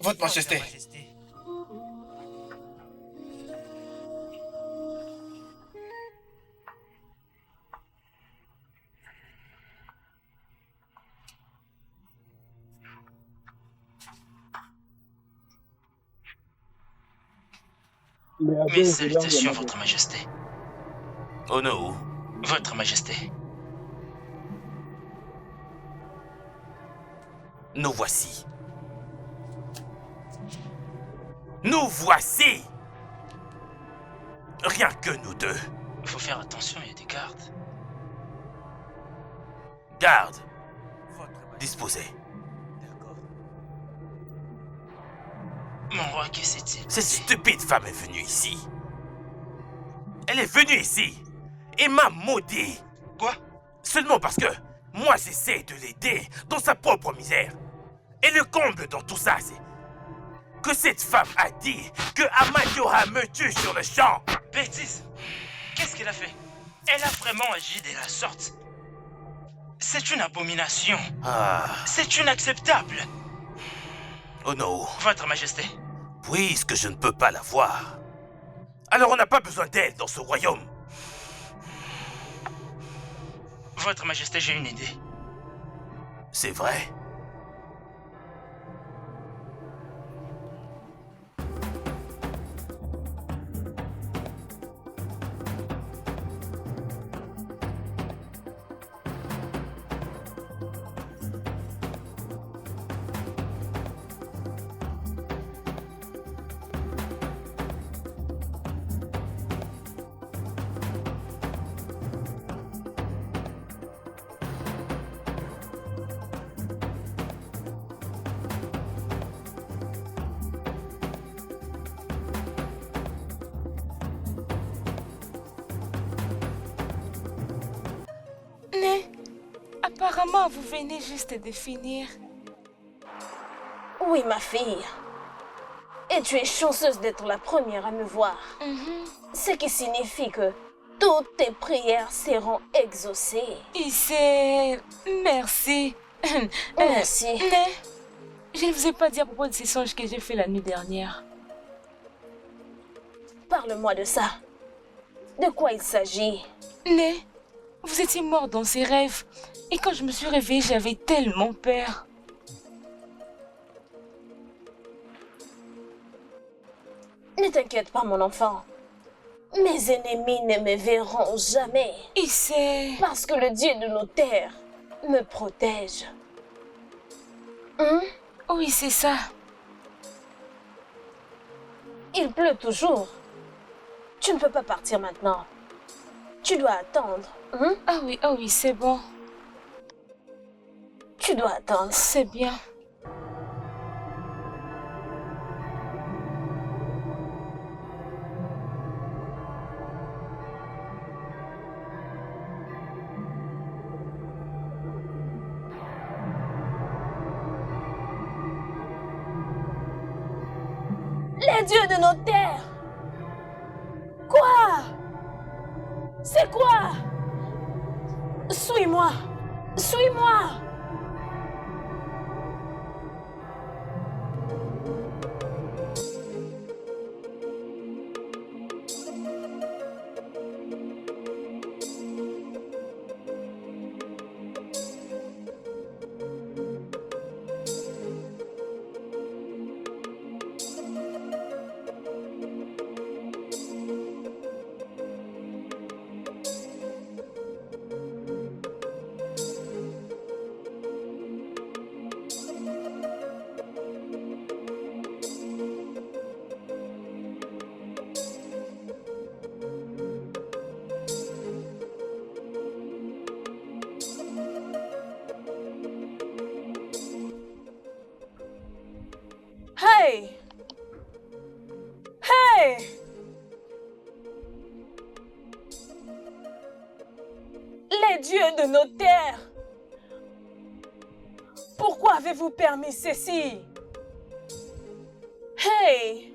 Votre Majesté. Mes salutations, Votre Majesté. Ono. Votre Majesté. Nous voici. Nous voici! Rien que nous deux. Faut faire attention, il y a des gardes. Garde. Disposez. Mon roi, que s'est-il? Cette stupide femme est venue ici. Elle est venue ici et m'a maudit. Quoi? Seulement parce que moi j'essaie de l'aider dans sa propre misère. Et le comble dans tout ça, c'est que cette femme a dit que Amadioha me tue sur le champ. Bêtise! Qu'est-ce qu'elle a fait? Elle a vraiment agi de la sorte. C'est une abomination. Ah. C'est inacceptable. Oh non. Votre Majesté. Puisque je ne peux pas la voir, alors on n'a pas besoin d'elle dans ce royaume. Votre Majesté, j'ai une idée. C'est vrai? Apparemment, vous venez juste de finir. Oui, ma fille. Et tu es chanceuse d'être la première à me voir. Ce qui signifie que toutes tes prières seront exaucées. Et c'est... Merci. Merci. Mais je ne vous ai pas dit à propos de ces songes que j'ai fait la nuit dernière. Parle-moi de ça. De quoi il s'agit? Né, vous étiez mort dans ces rêves. Et quand je me suis réveillée, j'avais tellement peur. Ne t'inquiète pas, mon enfant. Mes ennemis ne me verront jamais. Et c'est... Parce que le Dieu de nos terres me protège. Oui, c'est ça. Il pleut toujours. Tu ne peux pas partir maintenant. Tu dois attendre. Ah oui, c'est bon. Tu dois attendre. C'est bien. Les dieux de nos terres. Quoi? C'est quoi? Suis-moi. Suis-moi. Hey! Hey! Les dieux de nos terres! Pourquoi avez-vous permis ceci? Hey!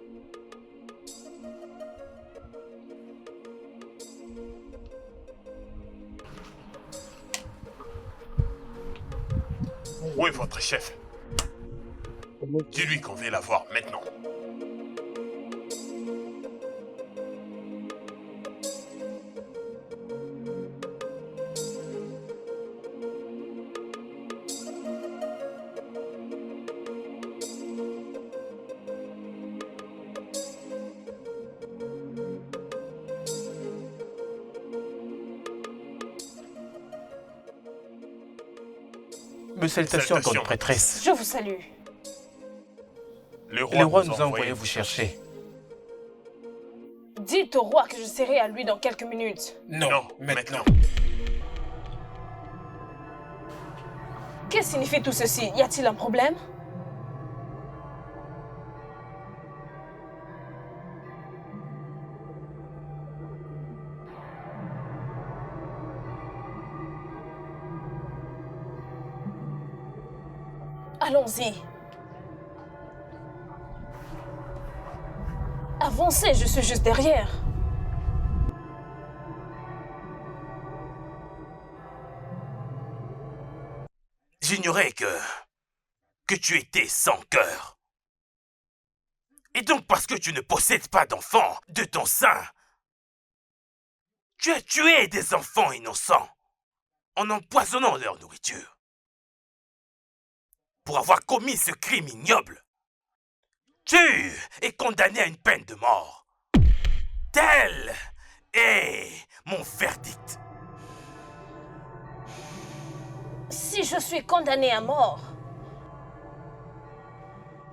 Où est votre chef? Dis-lui qu'on veut la voir maintenant. Mes salutations, grande prêtresse. Je vous salue. Le roi nous a envoyé vous chercher. Dites au roi que je serai à lui dans quelques minutes. Non, maintenant. Que signifie tout ceci? Y a-t-il un problème? Allons-y. Avancez, je suis juste derrière. J'ignorais que tu étais sans cœur. Et donc parce que tu ne possèdes pas d'enfants de ton sein, tu as tué des enfants innocents en empoisonnant leur nourriture. Pour avoir commis ce crime ignoble, tu es condamné à une peine de mort. Tel est mon verdict. Si je suis condamné à mort,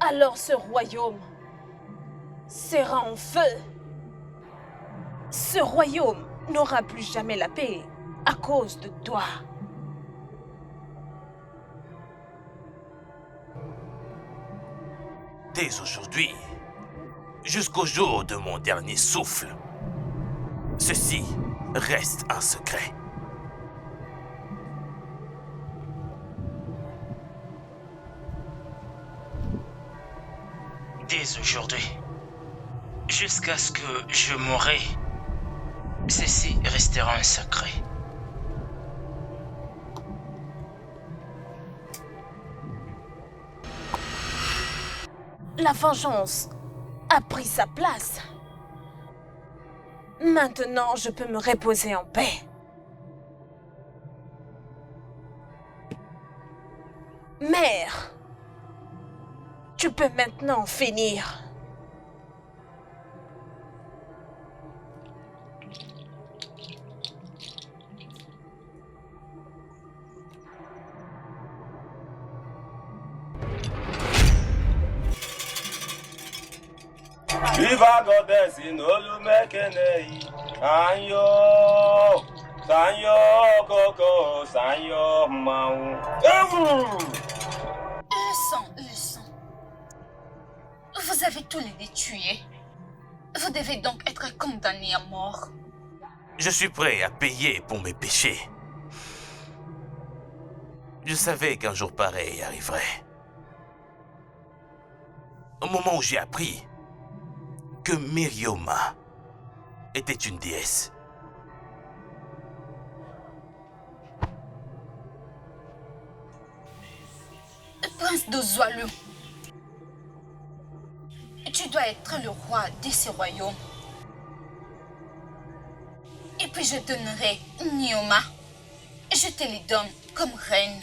alors ce royaume sera en feu. Ce royaume n'aura plus jamais la paix à cause de toi. Dès aujourd'hui, jusqu'au jour de mon dernier souffle, ceci reste un secret. Dès aujourd'hui, jusqu'à ce que je mourrai, ceci restera un secret. La vengeance a pris sa place. Maintenant, je peux me reposer en paix. Mère, tu peux maintenant finir. Viva goddess in Olumekenei. Sanyo, Sanyo Koko, Sanyo Maou. Le sang. Vous avez tous les deux tués. Vous devez donc être condamné à mort. Je suis prêt à payer pour mes péchés. Je savais qu'un jour pareil arriverait. Au moment où j'ai appris que Mirioma était une déesse. prince d'Ozualu, tu dois être le roi de ce royaume. Et puis je donnerai Nioma. Je te les donne comme reine.